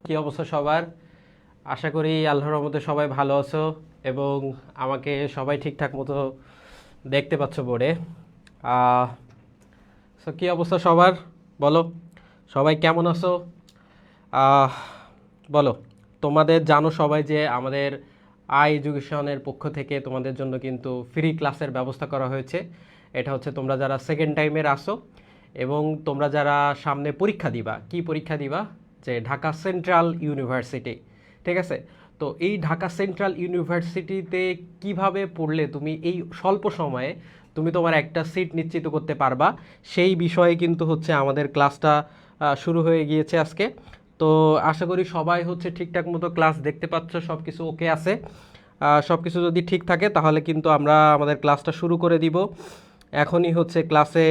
কি অবস্থা সবার? আশা করি আল্লাহর রহমতে সবাই ভালো আছো এবং আমাকে সবাই ঠিকঠাক মতো দেখতে পাচ্ছ বোর্ডে। সো কি অবস্থা সবার? বলো, সবাই কেমন আছো? আহ, বলো, তোমাদের জানো সবাই যে আমাদের এডুকেশনের পক্ষ থেকে তোমাদের জন্য কিন্তু ফ্রি ক্লাসের ব্যবস্থা করা হয়েছে। এটা হচ্ছে তোমরা যারা সেকেন্ড টাইমের আসো এবং তোমরা যারা সামনে পরীক্ষা দিবা, কি পরীক্ষা দিবা, যে ঢাকা সেন্ট্রাল ইউনিভার্সিটি, ঠিক আছে? তো এই ঢাকা সেন্ট্রাল ইউনিভার্সিটিতে কিভাবে পড়লে তুমি এই স্বল্প সময়ে তুমি তোমার একটা সিট নিশ্চিত করতে পারবা, সেই বিষয়ে কিন্তু হচ্ছে আমাদের ক্লাসটা শুরু হয়ে গিয়েছে আজকে। তো আশা করি সবাই হচ্ছে ঠিকঠাক মতো ক্লাস দেখতে পাচ্ছ, সব কিছু ওকে আছে। সব কিছু যদি ঠিক থাকে তাহলে কিন্তু আমরা আমাদের ক্লাসটা শুরু করে দিব। এখনই হচ্ছে ক্লাসে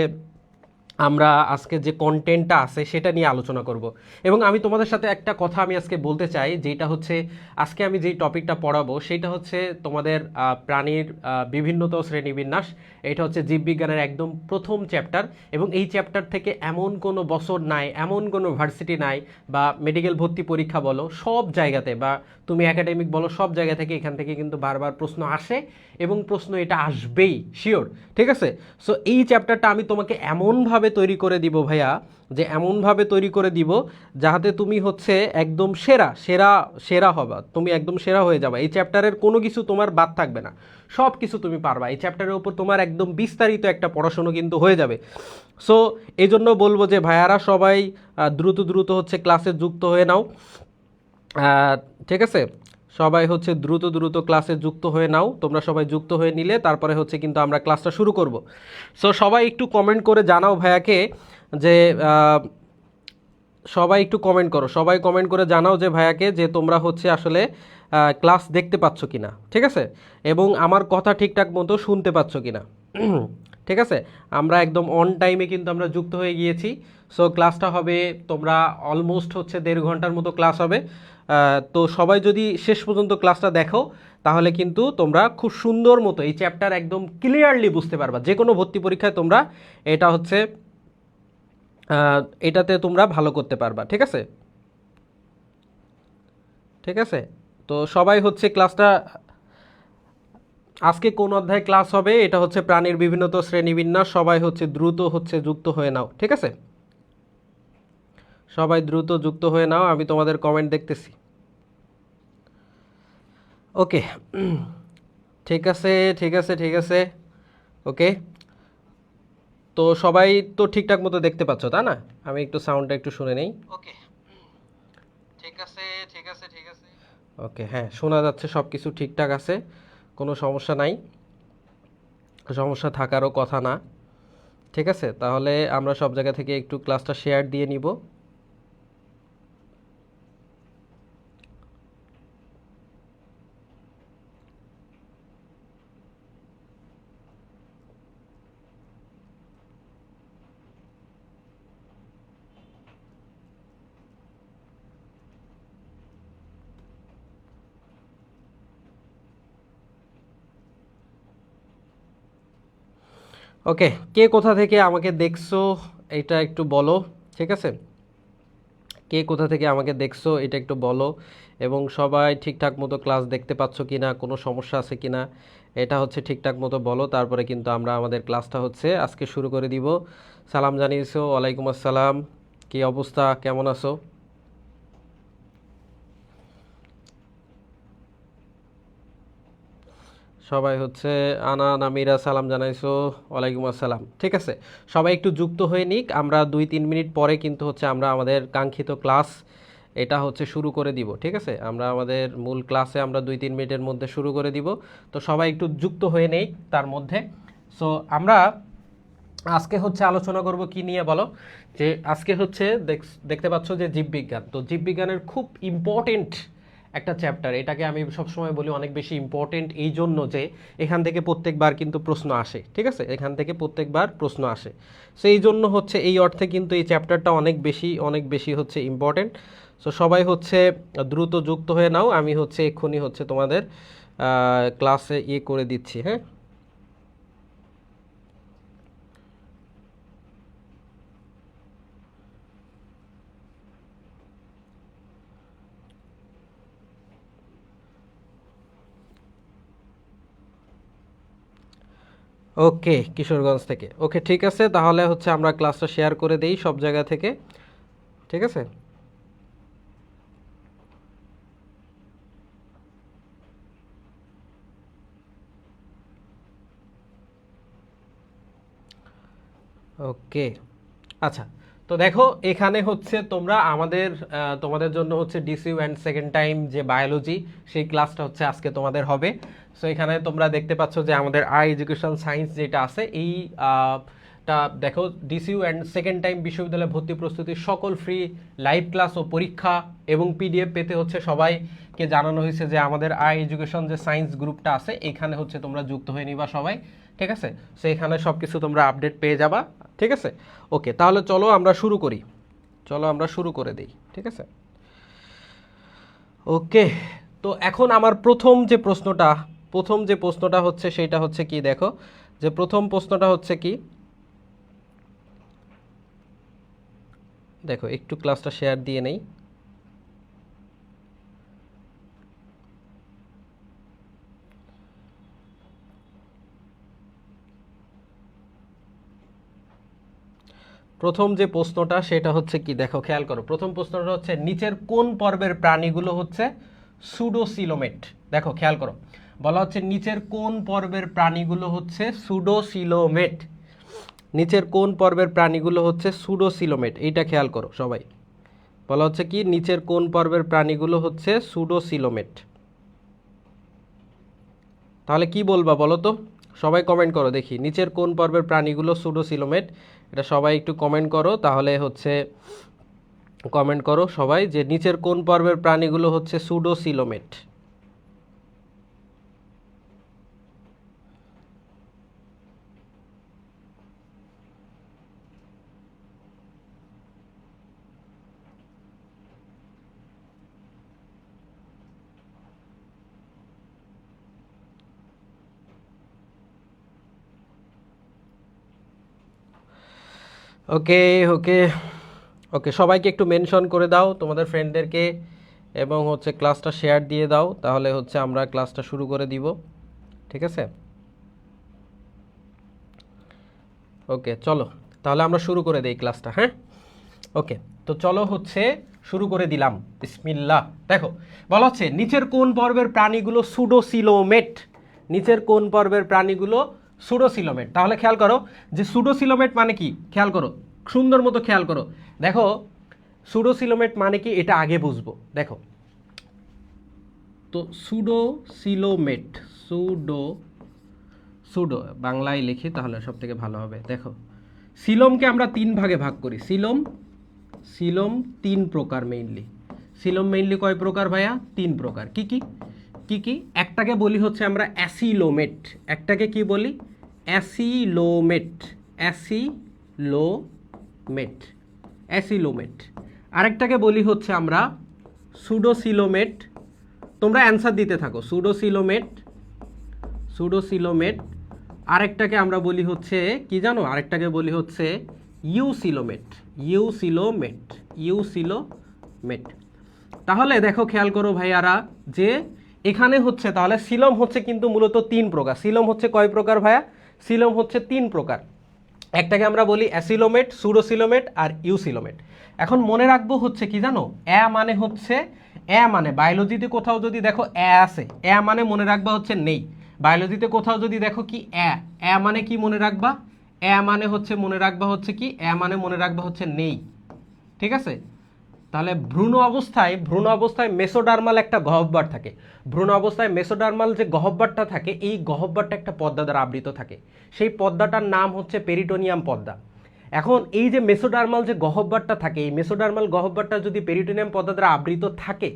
আমরা আজকে যে কন্টেন্টটা আছে সেটা নিয়ে আলোচনা করব। এবং আমি তোমাদের সাথে একটা কথা আমি আজকে বলতে চাই, যেটা হচ্ছে আজকে আমি যেই টপিকটা পড়াবো সেটা হচ্ছে তোমাদের প্রাণীর বিভিন্নতা ও শ্রেণীবিন্যাস। এটা হচ্ছে জীববিজ্ঞানের একদম প্রথম চ্যাপ্টার এবং এই চ্যাপ্টার থেকে এমন কোনো বছর নাই, এমন কোনো ভার্সিটি নাই বা মেডিকেল ভর্তি পরীক্ষা বলো সব জায়গাতে, বা তুমি একাডেমিক বলো, সব জায়গা থেকে এখান থেকে কিন্তু বারবার প্রশ্ন আসে এবং প্রশ্ন এটা আসবেই শিওর, ঠিক আছে? সো এই চ্যাপ্টারটা আমি তোমাকে এমনভাবে তৈরি করে দিব ভাইয়া, যে এমনভাবে তৈরি করে দিব যাহাতে তুমি হচ্ছে একদম সেরা সেরা সেরা হবা, তুমি একদম সেরা হয়ে যাবে। এই চ্যাপ্টারের কোনো কিছু তোমার বাদ থাকবে না, সব কিছু তুমি পারবা। এই চ্যাপ্টারের উপর তোমার একদম বিস্তারিত একটা পড়াশুনো কিন্তু হয়ে যাবে। সো এই জন্য বলবো যে ভাইয়ারা সবাই দ্রুত দ্রুত হচ্ছে ক্লাসে যুক্ত হয়ে নাও। আহ, ঠিক আছে, সবাই হচ্ছে দ্রুত দ্রুত ক্লাসে যুক্ত হয়ে নাও। তোমরা সবাই যুক্ত হয়ে নিলে তারপরে হচ্ছে কিন্তু আমরা ক্লাসটা শুরু করব। সো সবাই একটু কমেন্ট করে জানাও ভাইয়াকে যে সবাই একটু কমেন্ট করো, সবাই কমেন্ট করে জানাও যে ভাইয়াকে যে তোমরা হচ্ছে আসলে ক্লাস দেখতে পাচ্ছ কিনা, ঠিক আছে? এবং আমার কথা ঠিকঠাক মতো শুনতে পাচ্ছ কিনা। ঠিক আছে, আমরা একদম অন টাইমে কিন্তু আমরা যুক্ত হয়ে গিয়েছি। সো ক্লাসটা হবে, তোমরা অলমোস্ট হচ্ছে 1.5 ঘন্টার মতো ক্লাস হবে। তো সবাই যদি শেষ পর্যন্ত ক্লাসটা দেখো তাহলে কিন্তু তোমরা খুব সুন্দর মতো এই চ্যাপ্টার একদম ক্লিয়ারলি বুঝতে পারবা। যে কোনো ভর্তি পরীক্ষায় তোমরা এটা হচ্ছে এটাতে তোমরা ভালো করতে পারবা, ঠিক আছে? ঠিক আছে, তো সবাই হচ্ছে ক্লাসটা আজকে কোন অধ্যায় ক্লাস হবে, এটা হচ্ছে প্রাণীর বিভিন্নতা শ্রেণীবিন্যাস। সবাই হচ্ছে দ্রুত হচ্ছে যুক্ত হয়ে নাও, ঠিক আছে? সবাই দ্রুত যুক্ত হয়ে নাও, আমি তোমাদের কমেন্ট দেখতেছি। ওকে, ঠিক আছে ঠিক আছে ঠিক আছে, ওকে। তো সবাই তো ঠিকঠাক মতো দেখতে পাচ্ছ তা না? আমি একটু সাউন্ডটা একটু শুনে নেই। ওকে, ঠিক আছে ঠিক আছে ঠিক আছে, ওকে, হ্যাঁ শোনা যাচ্ছে, সব কিছু ঠিকঠাক আছে, কোনো সমস্যা নাই, সমস্যা থাকারও কথা না। ঠিক আছে, তাহলে আমরা সব জায়গা থেকে একটু ক্লাসটা শেয়ার দিয়ে নিব। ওকে, কে কোথা থেকে আমাকে দেখছো এটা একটু বলো, ঠিক আছে? কে কোথা থেকে আমাকে দেখছো এটা একটু বলো, এবং সবাই ঠিকঠাক মতো ক্লাস দেখতে পাচ্ছ কিনা, কোনো সমস্যা আছে কিনা এটা হচ্ছে ঠিকঠাক মতো বলো। তারপরে কিন্তু আমরা আমাদের ক্লাসটা হচ্ছে আজকে শুরু করে দিব। সালাম জানিয়েছো, ওয়ালাইকুম আসসালাম, কি অবস্থা, কেমন আছো? সবাই হচ্ছে আনা নামিরা সালাম জানাইছো, ওয়ালাইকুম আসসালাম, ঠিক আছে। সবাই একটু যুক্ত হয়ে নিক, আমরা 2-3 মিনিট পরে কিন্তু হচ্ছে আমরা আমাদের কাঙ্ক্ষিত ক্লাস এটা হচ্ছে শুরু করে দিব, ঠিক আছে? আমরা আমাদের মূল ক্লাসে আমরা 2-3 মিনিটের মধ্যে শুরু করে দিব। তো সবাই একটু যুক্ত হয়ে নেই তার মধ্যে। সো আমরা আজকে হচ্ছে আলোচনা করব কি নিয়ে বলো, যে আজকে হচ্ছে দেখতে পাচ্ছ যে জীববিজ্ঞান, তো জীববিজ্ঞানের খুব ইম্পর্টেন্ট একটা চ্যাপ্টার। এটাকে আমি সবসময় বলি অনেক বেশি ইম্পর্টেন্ট এই জন্য যে এখান থেকে প্রত্যেকবার কিন্তু প্রশ্ন আসে, ঠিক আছে? এখান থেকে প্রত্যেকবার প্রশ্ন আসে। সো এই জন্য হচ্ছে এই অর্থে কিন্তু এই চ্যাপ্টারটা অনেক বেশি হচ্ছে ইম্পর্টেন্ট। সো সবাই হচ্ছে দ্রুত যুক্ত হয়ে নাও, আমি হচ্ছে এক্ষুনি হচ্ছে তোমাদের ক্লাসে ইয়ে করে দিচ্ছি, হ্যাঁ। ওকে, কিশোরগঞ্জ থেকে। ওকে, ঠিক আছে, তাহলে হচ্ছে আমরা ক্লাসটা শেয়ার করে দেই সব জায়গা থেকে। ঠিক আছে, ওকে। আচ্ছা, তো দেখো এখানে হচ্ছে তোমরা আমাদের তোমাদের জন্য হচ্ছে ডিসিউ অ্যান্ড সেকেন্ড টাইম যে বায়োলজি, সেই ক্লাসটা হচ্ছে আজকে তোমাদের হবে। সো এখানে তোমরা দেখতে পাচ্ছ যে আমাদের আই এডুকেশন সায়েন্স যেটা আছে এই টা দেখো, ডিসিউ অ্যান্ড সেকেন্ড টাইম বিশ্ববিদ্যালয় ভর্তি প্রস্তুতির সকল ফ্রি লাইভ ক্লাস ও পরীক্ষা এবং পিডিএফ পেতে হচ্ছে সবাইকে জানানো হয়েছে যে আমাদের আই এডুকেশন যে সায়েন্স গ্রুপটা আছে এখানে হচ্ছে তোমরা যুক্ত হয়ে নিবা সবাই। ঠিক আছে, সো এখানে সব কিছু তোমরা আপডেট পেয়ে যাবা। ঠিক আছে, ওকে, তাহলে চলো আমরা শুরু করি, চলো আমরা শুরু করে দিই। ঠিক আছে, ওকে। তো এখন আমার প্রথম যে প্রশ্নটা হচ্ছে সেটা হচ্ছে কি, দেখো যে প্রথম প্রশ্নটা হচ্ছে কি, দেখো একটু ক্লাসটা শেয়ার দিয়ে নেই। প্রথম যে প্রশ্নটা সেটা হচ্ছে কি, দেখো খেয়াল করো, প্রথম প্রশ্নটা হচ্ছে নিচের কোন পর্বের প্রাণীগুলো হচ্ছে সুডোসিলোমেট। দেখো খেয়াল করো, বলা হচ্ছে নিচের কোন পর্বের প্রাণীগুলো হচ্ছে সুডোসিলোমেট। নিচের কোন পর্বের প্রাণীগুলো হচ্ছে সুডোসিলোমেট, এইটা খেয়াল করো সবাই। বলা হচ্ছে কি নিচের কোন পর্বের প্রাণীগুলো হচ্ছে সুডোসিলোমেট। তাহলে কি বলবা বলো তো, সবাই কমেন্ট করো দেখি, নিচের কোন পর্বের প্রাণীগুলো সুডোসিলোমেট, এটা সবাই একটু কমেন্ট করো। তাহলে হচ্ছে কমেন্ট করো সবাই যে নিচের কোন পর্বের প্রাণীগুলো হচ্ছে সুডোসিলোমেট। ওকে, ওকে, ওকে, সবাইকে একটু মেনশন করে দাও তোমাদের ফ্রেন্ডদেরকে এবং হচ্ছে ক্লাসটা শেয়ার দিয়ে দাও, তাহলে হচ্ছে আমরা ক্লাসটা শুরু করে দিব। ঠিক আছে, ওকে, চলো তাহলে আমরা শুরু করে দেই ক্লাসটা। হ্যাঁ, ওকে, তো চলো হচ্ছে শুরু করে দিলাম, বিসমিল্লাহ। দেখো বলা হচ্ছে নিচের কোন পর্বের প্রাণীগুলো সুডোসিলোমেট, নিচের কোন পর্বের প্রাণীগুলো সুডোসিলোমেট। তাহলে খেয়াল করো যে সুডোসিলোমেট মানে কি, খেয়াল করো, সুন্দর মতো খেয়াল করো। দেখো সুডোসিলোমেট মানে কি এটা আগে বুঝবো। দেখো তো সুডোসিলোমেট, সুডো বাংলায় লিখি তাহলে সব থেকে ভালো হবে। দেখো সিলোমকে আমরা তিন ভাগে ভাগ করি, সিলোম তিন প্রকার মেইনলি। সিলোম মেইনলি কয় প্রকার ভাইয়া? তিন প্রকার। কি কি কি কি? একটাকে বলি হচ্ছে আমরা অ্যাসিলোমেট, একটাকে কি বলি? Acoelomate, acoelomate, acoelomate. আরেকটাকে বলি হচ্ছে আমরা সুডোসিলোমেট। তোমরা অ্যান্সার দিতে থাকো, সুডোসিলোমেট, সুডোসিলোমেট। আরেকটাকে আমরা বলি হচ্ছে কি জানো, আরেকটাকে বলি হচ্ছে ইউসিলোমেট, ইউসিলোমেট, ইউসিলোমেট। তাহলে দেখো খেয়াল করো ভাইয়ারা যে এখানে হচ্ছে তাহলে সিলোম হচ্ছে কিন্তু মূলত তিন প্রকার। সিলোম হচ্ছে কয় প্রকার ভাইয়া? সিলোম হচ্ছে তিন প্রকার। একটাকে আমরা বলি অ্যাসিলোমেট, সুডোসিলোমেট আর ইউসিলোমেট। এখন মনে রাখবো হচ্ছে কি জানো, অ্যা মানে হচ্ছে, অ্যা মানে বায়োলজিতে কোথাও যদি দেখো অ্যা আছে, অ্যা মানে মনে রাখবা হচ্ছে নেই। বায়োলজিতে কোথাও যদি দেখো কি অ্যা, অ্যা মানে কি মনে রাখবা? অ্যা মানে হচ্ছে মনে রাখবা হচ্ছে কি, অ্যা মানে মনে রাখবা হচ্ছে নেই। ঠিক আছে, তাহলে ভ্রূণ অবস্থায় মেসোডার্মাল একটা গহ্বর থাকে। ভ্রূণ অবস্থায় মেসোডার্মাল যে গহ্বরটা থাকে, এই গহ্বরটা একটা পর্দা দ্বারা আবৃত থাকে। সেই পর্দাটার নাম হচ্ছে পেরিটোনিয়াম পর্দা। এখন এই যে মেসোডার্মাল যে গহ্বরটা থাকে, এই মেসোডার্মাল গহ্বরটা যদি পেরিটোনিয়াম পর্দা দ্বারা আবৃত থাকে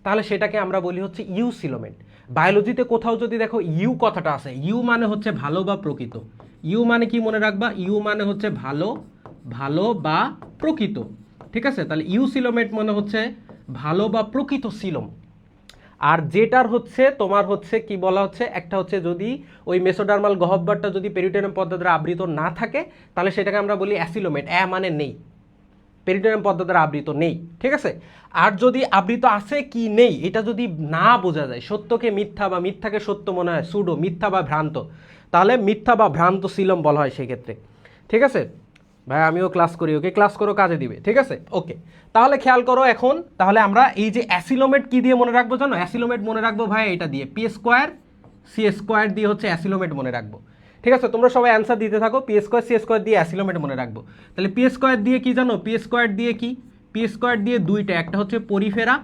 তাহলে সেটাকে আমরা বলি হচ্ছে ইউসিলোমেট। বায়োলজিতে কোথাও যদি দেখো ইউ কথাটা আছে, ইউ মানে হচ্ছে ভালো বা প্রকৃত। ইউ মানে কি মনে রাখবা? ইউ মানে হচ্ছে ভালো, ভালো বা প্রকৃত। ঠিক আছে, তাহলে ইউসিলোমেট মানে হচ্ছে ভালো বা প্রকৃত সিলোম। আর যেটার হচ্ছে তোমার হচ্ছে কি বলা হচ্ছে, একটা হচ্ছে যদি ওই মেসোডার্মাল গহ্বরটা যদি পেরিটোনিয়াম পর্দা দ্বারা আবৃত না থাকে তাহলে সেটাকে আমরা বলি অ্যাসিলোমেট, অ্যা মানে নেই। পেরিটোনিয়াম পর্দা দ্বারা আবৃত নেই, ঠিক আছে। আর যদি আবৃত আছে কি নেই এটা যদি না বোঝা যায়, সত্যকে মিথ্যা বা মিথ্যাকে সত্য মনে হয়, সুডো মিথ্যা বা ভ্রান্ত, তাহলে মিথ্যা বা ভ্রান্ত সিলম বলা হয় সেক্ষেত্রে, ঠিক আছে। ভাই আমিও ক্লাস করি, ওকে ক্লাস করো কাজে দিবে, ঠিক আছে ওকে। তাহলে খেয়াল করো এখন, তাহলে আমরা এই যে অ্যাসিলোমেট কি দিয়ে মনে রাখবো জানো? অ্যাসিলোমেট মনে রাখবো ভাই এটা দিয়ে, পি স্কোয়ার সি স্কোয়ার দিয়ে হচ্ছে অ্যাসিলোমেট মনে রাখবো, ঠিক আছে। তোমরা সবাই অ্যান্সার দিতে থাকো, পি স্কোয়ার সি স্কোয়ার দিয়ে অ্যাসিলোমেট মনে রাখবো। তাহলে পি স্কোয়ার দিয়ে কি জানো? পি স্কোয়ার দিয়ে কি? পি স্কোয়ার দিয়ে দুইটা, একটা হচ্ছে পরিফেরা,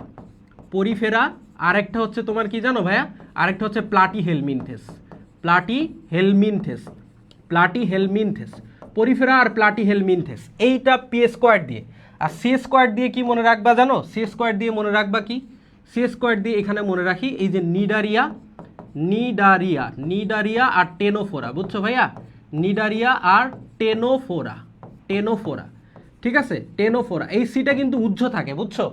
পরিফেরা, আর একটা হচ্ছে তোমার কি জানো ভাইয়া? আরেকটা হচ্ছে প্লাটি হেলমিনথেস, প্লাটি হেলমিনথেস, প্লাটি হেলমিনথেস, পরিফেরা আর প্লাটি হেলমিনথেস, এইটা পি স্কোয়ার দিয়ে। আর সি স্কোয়ার দিয়ে কি মনে রাখবা জানো? সি স্কোয়ার দিয়ে মনে রাখবা কি? সি স্কোয়ার দিয়ে এখানে মনে রাখি এই যে নিডারিয়া, নিডারিয়া, নিডারিয়া আর টেনোফোরা, বুঝছো ভাইয়া? নিডারিয়া আর টেনোফোরা, টেনোফোরা, ঠিক আছে, টেনোফোরা। এই সিটা কিন্তু উজ্জ্ব থাকে, বুঝছো?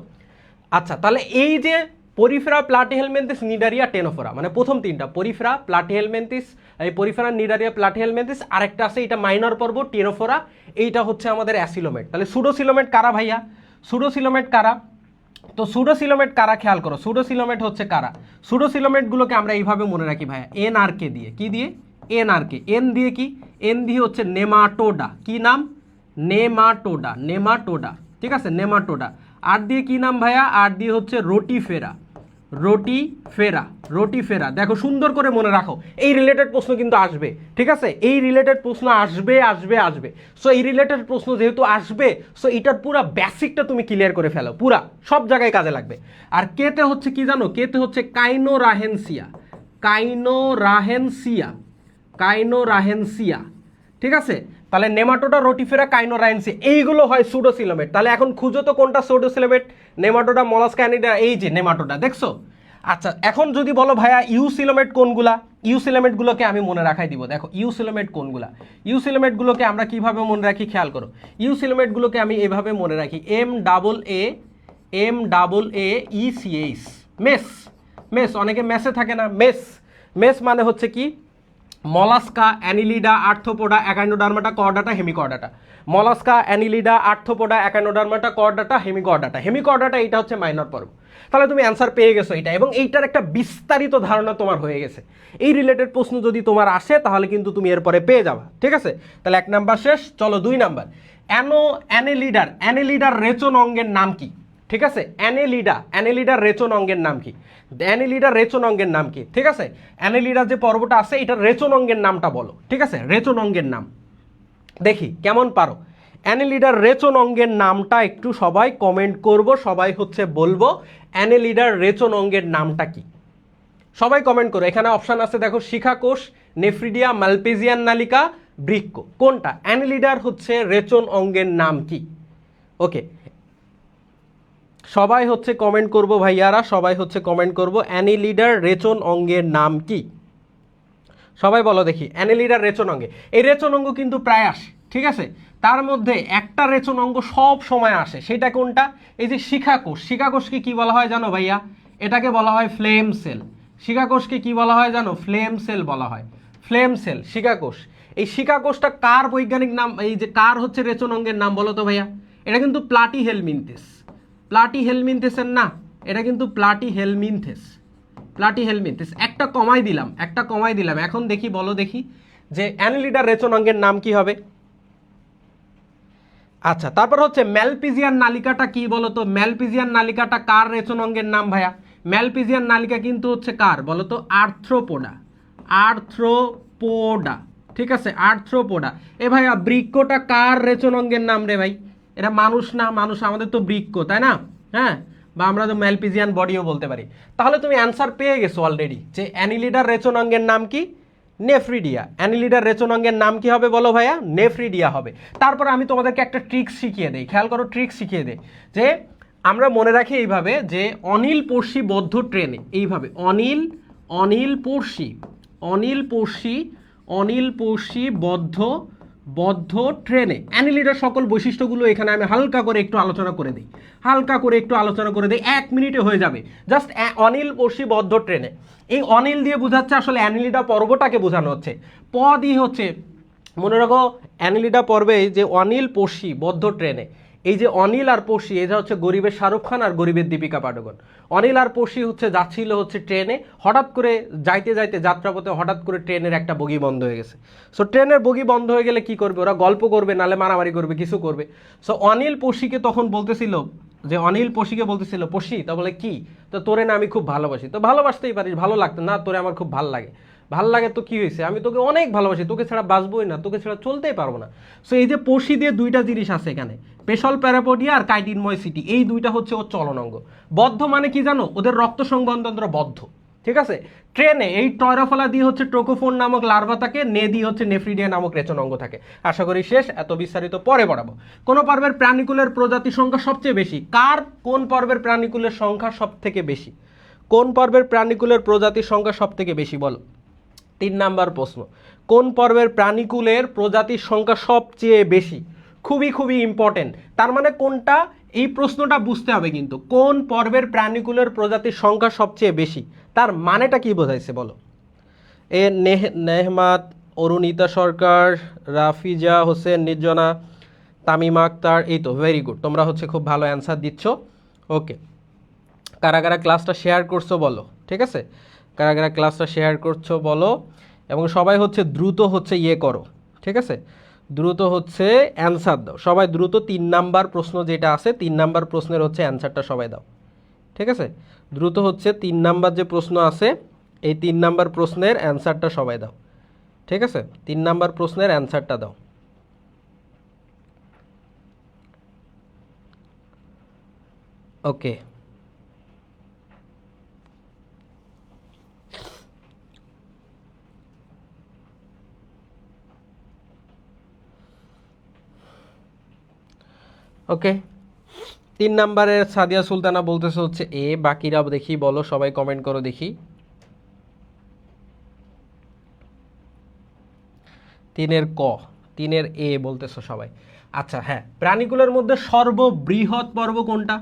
আচ্ছা, তাহলে এই যে পরিফেরা, প্লাটিহেলমিনথেস, নিডারিয়া, টেনোফোরা, মানে প্রথম তিনটা পরিফেরা, প্লাটিহেলমিনথেস, এই পরিফেরা, নিডারিয়া, প্লাটিহেলমিনথেস, আরেকটা আছে এটা মাইনর পর্ব টেনোফোরা, এইটা হচ্ছে আমাদের অ্যাসিলোমেট। তাহলে সুডোসিলোমেট কারা ভাইয়া? সুডোসিলোমেট কারা? তো সুডোসিলোমেট কারা খেয়াল করো, সুডোসিলোমেট হচ্ছে কারা? সুডোসিলোমেটগুলোকে আমরা এইভাবে মনে রাখি ভাইয়া, এন আর কে দিয়ে। কি দিয়ে? এন আর কে। এন দিয়ে কি? এন দিয়ে হচ্ছে নেমাটোডা। কি নাম? নেমাটোডা, নেমাটোডা, ঠিক আছে, নেমাটোডা। আর দিয়ে কি নাম ভাইয়া? আর দিয়ে হচ্ছে রোটিফেরা, রোটিফেরা, রোটিফেরা। দেখো সুন্দর করে মনে রাখো, এই রিলেটেড প্রশ্ন কিন্তু আসবে, ঠিক আছে, এই রিলেটেড প্রশ্ন আসবে আসবে আসবে। সো এই রিলেটেড প্রশ্ন যেহেতু আসবে, সো এটার পুরো বেসিকটা তুমি ক্লিয়ার করে ফেলো, পুরা সব জায়গায় কাজে লাগবে। আর কেতে হচ্ছে কি জানো? কেতে হচ্ছে কাইনোরাহেনসিয়া, কাইনোরাহেনসিয়া, কাইনোরাহেনসিয়া, ঠিক আছে। তাহলে নেমাটোডা, রোটিফেরা, কাইনোরাহেনসিয়া, এইগুলো হয় সুডোসিলোমেট। তাহলে এখন খুঁজো তো কোনটা সুডোসিলোমেট? নেমাটোডা, মলাস্কা, অ্যানিডা, এই যে নেমাটোডা, দেখছো? আচ্ছা, এখন যদি বলো ভাইয়া ইউসিলোমেট কোনগুলা, ইউসিলোমেটগুলোকে আমি মনে রাখাই দিব। দেখো ইউসিলোমেট কোনগুলা, ইউসিলোমেটগুলোকে আমরা কিভাবে মনে রাখি খেয়াল করো। ইউসিলোমেটগুলোকে আমি এভাবে মনে রাখি, M double A, M double A E C H, mess, mess, অনেকে মেসে থাকে না, মেস, মেস মানে হচ্ছে কি? Mollusca, Annelida, Arthropoda, Echinodermata, Chordata, Hemichordata. Mollusca, Annelida, Arthropoda, Echinodermata, Chordata, Hemichordata. Hemichordata এটা হচ্ছে মাইনর পর্ব। তাহলে তুমি অ্যান্সার পেয়ে গেছো এটা, এবং এইটার একটা বিস্তারিত ধারণা তোমার হয়ে গেছে। এই রিলেটেড প্রশ্ন যদি তোমার আসে তাহলে কিন্তু তুমি এরপরে পেয়ে যাবা, ঠিক আছে। তাহলে 1 নাম্বার শেষ, চলো 2 নাম্বার। অ্যানেলিডার, অ্যানেলিডার রেচন অঙ্গের নাম কি? ঠিক আছে, অ্যানেলিডা, অ্যানেলিডার রেচন অঙ্গের নাম কি? অ্যানেলিডার রেচন অঙ্গের নাম কি? ঠিক আছে, অ্যানেলিডার যে পর্বটা আছে এটার রেচন অঙ্গের নামটা বলো, ঠিক আছে, রেচন অঙ্গের নাম দেখি কেমন পারো। অ্যানেলিডার রেচন অঙ্গের নামটা একটু সবাই কমেন্ট করব, সবাই হচ্ছে বলবো অ্যানেলিডার রেচন অঙ্গের নামটা কি, সবাই কমেন্ট করো। এখানে অপশান আছে দেখো, শিখাকোষ, নেফ্রিডিয়া, মালপেজিয়ান নালিকা, বৃক্ক, কোনটা? অ্যানেলিডার হচ্ছে রেচন অঙ্গের নাম কি? ওকে, সবাই হচ্ছে কমেন্ট করব ভাইয়ারা, সবাই হচ্ছে কমেন্ট করব, অ্যানেলিডার রেচন অঙ্গের নাম কি? সবাই বলো দেখি, অ্যানেলিডার রেচন অঙ্গে। এই রেচন অঙ্গ কিন্তু প্রায় আসে, ঠিক আছে, তার মধ্যে একটা রেচন অঙ্গ সব সময় আসে, সেটা কোনটা? এই যে শিখাকোষ। শিখাকোষকে কি বলা হয় জানো ভাইয়া? এটাকে বলা হয় ফ্লেম সেল। শিখাকোষকে কি বলা হয় জানো? ফ্লেম সেল বলা হয়, ফ্লেম সেল, শিখাকোষ। এই শিখাকোষটা কার বৈজ্ঞানিক নাম, এই যে কার হচ্ছে রেচন অঙ্গের নাম বলো তো ভাইয়া? এটা কিন্তু প্লাটি হেলমিনথেস, প্লাটি হেলমিনথেসের না, এটা কিন্তু প্লাটি হেলমিনথেস, প্লাটি হেলমিনথেস। একটা কমাই দিলাম, একটা কমাই দিলাম। এখন দেখি, বলো দেখি যে অ্যানেলিডার রেচন অঙ্গের নাম কি হবে? আচ্ছা, তারপর হচ্ছে ম্যালপিজিয়ান নালিকাটা কি বলো তো? ম্যালপিজিয়ান নালিকাটা কার রেচন অঙ্গের নাম ভাইয়া? ম্যালপিজিয়ান নালিকা কিন্তু হচ্ছে কার বলো তো? আর্থ্রোপোডা, আর্থ্রোপোডা, ঠিক আছে, আর্থ্রোপোডা। এ ভাইয়া বৃক্কটা কার রেচন অঙ্গের নাম রে ভাই? এটা মানুষ না, মানুষ আমাদের তো বৃক্ক, তাই না? হ্যাঁ, বা আমরা তো ম্যালপিজিয়ান বডিও বলতে পারি। তাহলে তুমি অ্যান্সার পেয়ে গেছো অলরেডি, যে অ্যানিলিডার রেচন অঙ্গের নাম কি? নেফ্রিডিয়া। অ্যানিলিডার রেচন অঙ্গের নাম কি হবে বলো ভাইয়া? নেফ্রিডিয়া হবে। তারপর আমি তোমাদেরকে একটা ট্রিক্স শিখিয়ে দেই, খেয়াল করো, ট্রিক্স শিখিয়ে দেই, যে আমরা মনে রাখি এইভাবে, যে অনিল পড়শি বদ্ধ ট্রেনে, এইভাবে অনিল, অনিল পড়শি, অনিল পড়শি, অনিল পড়শি বদ্ধ, বদ্ধ ট্রেনে অ্যানিলিডার সকল বৈশিষ্ট্যগুলো এখানে আমি হালকা করে একটু আলোচনা করে দিই, হালকা করে একটু আলোচনা করে দিই, 1 মিনিটে হয়ে যাবে। জাস্ট অনিল পড়শি বদ্ধ ট্রেনে, এই অনিল দিয়ে বোঝাচ্ছে আসলে অ্যানিলিডা পর্বটাকে বোঝানো হচ্ছে। পদই হচ্ছে, মনে রাখো, অ্যানিলিডা পর্বে যে অনিল পড়শি বদ্ধ ট্রেনে, এই যে অনিল আর পড়শি, এটা হচ্ছে গরিবের শাহরুখ খান আর গরিবের দীপিকা পাডুকোন। অনিল আর পড়শি হচ্ছে যাচ্ছিল হচ্ছে ট্রেনে, হঠাৎ করে যাইতে যাইতে যাত্রাপথে হঠাৎ করে ট্রেনের একটা বগি বন্ধ হয়ে গেছে। সো ট্রেনের বগি বন্ধ হয়ে গেলে কি করবে, ওরা গল্প করবে, নালে মারামারি করবে, কিছু করবে। সো অনিল পড়শিকে তখন বলতেছিল যে, অনিল পড়শিকে বলতেছিল, পড়শি, তা বলে কি, তো তোরে না আমি খুব ভালোবাসি। তো ভালোবাসতেই পারিস, ভালো লাগতো না, তোরে আমার খুব ভালো লাগে। ভাল লাগে তো কি হয়েছে, আমি তোকে অনেক ভালোবাসি, তোকে ছাড়া বাঁচবই না, তোকে ছাড়া চলতেই পারবো না। সো এই যে পড়শি দিয়ে দুইটা জিনিস আছে এখানে, পেশল প্যারাপোডিয়া আর কাইটিনময় সিটি, এই দুইটা হচ্ছে ওর চলনাঙ্গ। বদ্ধ মানে কি জানো, ওদের রক্ত সংবহনতন্ত্র বদ্ধ, ঠিক আছে। ট্রেনে এই টয়রাফলা দিয়ে হচ্ছে ট্রোকোফোন নামক লার্ভা থাকে, নে দিয়ে হচ্ছে নেফ্রিডিয়া নামক রেচনাঙ্গ থাকে। আশা করি শেষ, এত বিস্তারিত পরে পড়াবো। কোন পর্বের প্রাণীকুলের প্রজাতি সংখ্যা সবচেয়ে বেশি, কোন পর্বের প্রাণীকুলের সংখ্যা সব থেকে বেশি, কোন পর্বের প্রাণীকুলের প্রজাতির সংখ্যা সব থেকে বেশি বলো। 3 নাম্বার প্রশ্ন, কোন পর্বের প্রাণীকুলের প্রজাতির সংখ্যা সবচেয়ে বেশি, খুবই খুবই ইম্পর্টেন্ট। তার মানে কোনটা, এই প্রশ্নটা বুঝতে হবে কিন্তু, কোন পর্বের প্রাণীকুলের প্রজাতির সংখ্যা সবচেয়ে বেশি, তার মানেটা কি বোঝাইছে বলো। এ নেহমাত, অরুণিতা সরকার, রাফিজা হোসেন নির্জনা, তামিমা আক্তার, এই তো ভেরি গুড, তোমরা হচ্ছে খুব ভালো অ্যান্সার দিচ্ছ। ওকে, কারা কারা ক্লাসটা শেয়ার করছো বলো, ঠিক আছে, কারা কারা ক্লাসটা শেয়ার করছো বলো, এবং সবাই হচ্ছে দ্রুত হচ্ছে ইয়ে করো, ঠিক আছে, দ্রুত হচ্ছে অ্যান্সার দাও সবাই, দ্রুত 3 নাম্বার প্রশ্ন যেটা আছে 3 নাম্বার প্রশ্নের হচ্ছে অ্যান্সারটা সবাই দাও, ঠিক আছে, দ্রুত হচ্ছে 3 নাম্বার যে প্রশ্ন আছে এই 3 নাম্বার প্রশ্নের অ্যান্সারটা সবাই দাও, ঠিক আছে, 3 নাম্বার প্রশ্নের অ্যান্সারটা দাও। ওকে, ওকে, 3 নাম্বারের সাদিয়া সুলতানা বলতেছে হচ্ছে এ, বাকিরা দেখি বলো, সবাই কমেন্ট করো দেখি। 3-এর ক, 3-এর এ বলতেছো সবাই। আচ্ছা হ্যাঁ, প্রাণীকুলের মধ্যে সর্ববৃহৎ পর্ব কোনটা,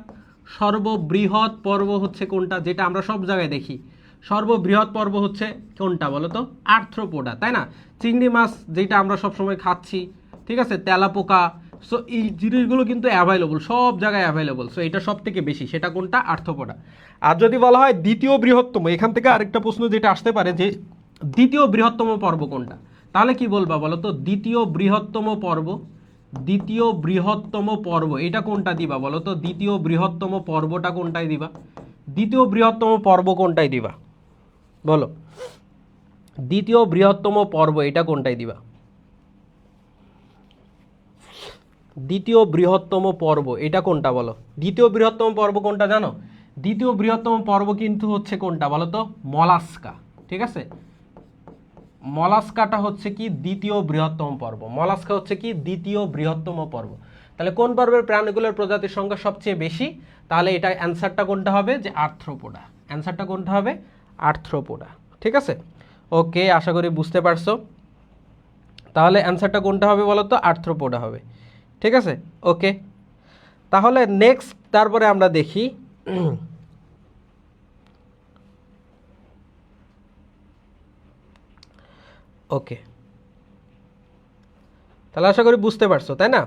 সর্ববৃহৎ পর্ব হচ্ছে কোনটা, যেটা আমরা সব জায়গায় দেখি, সর্ববৃহৎ পর্ব হচ্ছে কোনটা বলো তো, আর্থ্রোপোডা, তাই না। চিংড়ি মাছ যেটা আমরা সবসময় খাচ্ছি, ঠিক আছে, তেলাপোকা, সো এই জিনিসগুলো কিন্তু অ্যাভেলেবল, সব জায়গায় অ্যাভেলেবল। সো এটা সব থেকে বেশি, সেটা কোনটা, আর্থ্রোপোডা। আর যদি বলা হয় দ্বিতীয় বৃহত্তম, এখান থেকে আরেকটা প্রশ্ন যেটা আসতে পারে যে দ্বিতীয় বৃহত্তম পর্ব কোনটা, তাহলে কি বলবা বলো তো, দ্বিতীয় বৃহত্তম পর্ব, দ্বিতীয় বৃহত্তম পর্ব এটা কোনটা দিবা বলো তো, দ্বিতীয় বৃহত্তম পর্বটা কোনটায় দিবা, দ্বিতীয় বৃহত্তম পর্ব কোনটায় দিবা বলো, দ্বিতীয় বৃহত্তম পর্ব এটা কোনটায় দিবা, দ্বিতীয় বৃহত্তম পর্ব এটা কোনটা বলো, দ্বিতীয় বৃহত্তম পর্ব কোনটা জানো, দ্বিতীয় বৃহত্তম পর্ব কিন্তু হচ্ছে কোনটা বলো তো, মলাস্কা, ঠিক আছে, মলাস্কাটা হচ্ছে কি দ্বিতীয় বৃহত্তম পর্ব, মলাস্কা হচ্ছে কি দ্বিতীয় বৃহত্তম পর্ব। তাহলে কোন পর্বের প্রাণীগুলোর প্রজাতির সংখ্যা সবচেয়ে বেশি, তাহলে এটা অ্যান্সারটা কোনটা হবে, যে আর্থ্রোপোডা, অ্যান্সারটা কোনটা হবে, আর্থ্রোপোডা, ঠিক আছে। ওকে, আশা করি বুঝতে পারছো, তাহলে অ্যান্সারটা কোনটা হবে বলো তো, আর্থ্রোপোডা হবে, ঠিক আছে। ওকে, তাহলে নেক্সট তারপরে আমরা দেখি ওকে, তাহলে আশা করি বুঝতে পারছো, তাই না।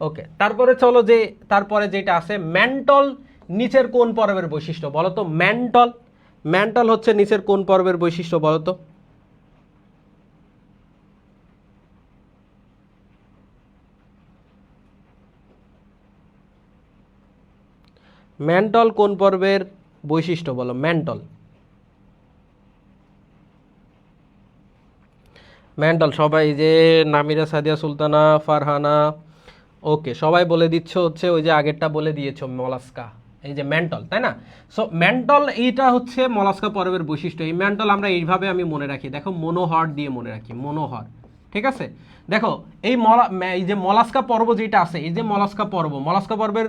ওকে, তারপরে চলো যে তারপরে যেটা আছে, ম্যান্টল নিচের কোন পর্বের বৈশিষ্ট্য বলো তো, ম্যান্টল, ম্যান্টল হচ্ছে নিচের কোন পর্বের বৈশিষ্ট্য বলো তো, ম্যান্টল কোন পর্বের বৈশিষ্ট্য বলো, ম্যান্টল, ম্যান্টল সবাই, যে নামিরা, সাদিয়া সুলতানা, ফারহানা, ওকে, সবাই বলে দিচ্ছ হচ্ছে ওই যে আগেরটা বলে দিয়েছো মলাস্কা, এই যে ম্যান্টল, তাই না। সো ম্যান্টল এইটা হচ্ছে মলাস্কা পর্বের বৈশিষ্ট্য। এই ম্যান্টল আমরা এইভাবে আমি মনে রাখি, দেখো মনোহর দিয়ে মনে রাখি, মনোহর, ঠিক আছে। দেখো এই যে মলাস্কা পর্ব যেটা আছে, এই যে মলাস্কা পর্ব, মলাস্কা পর্বের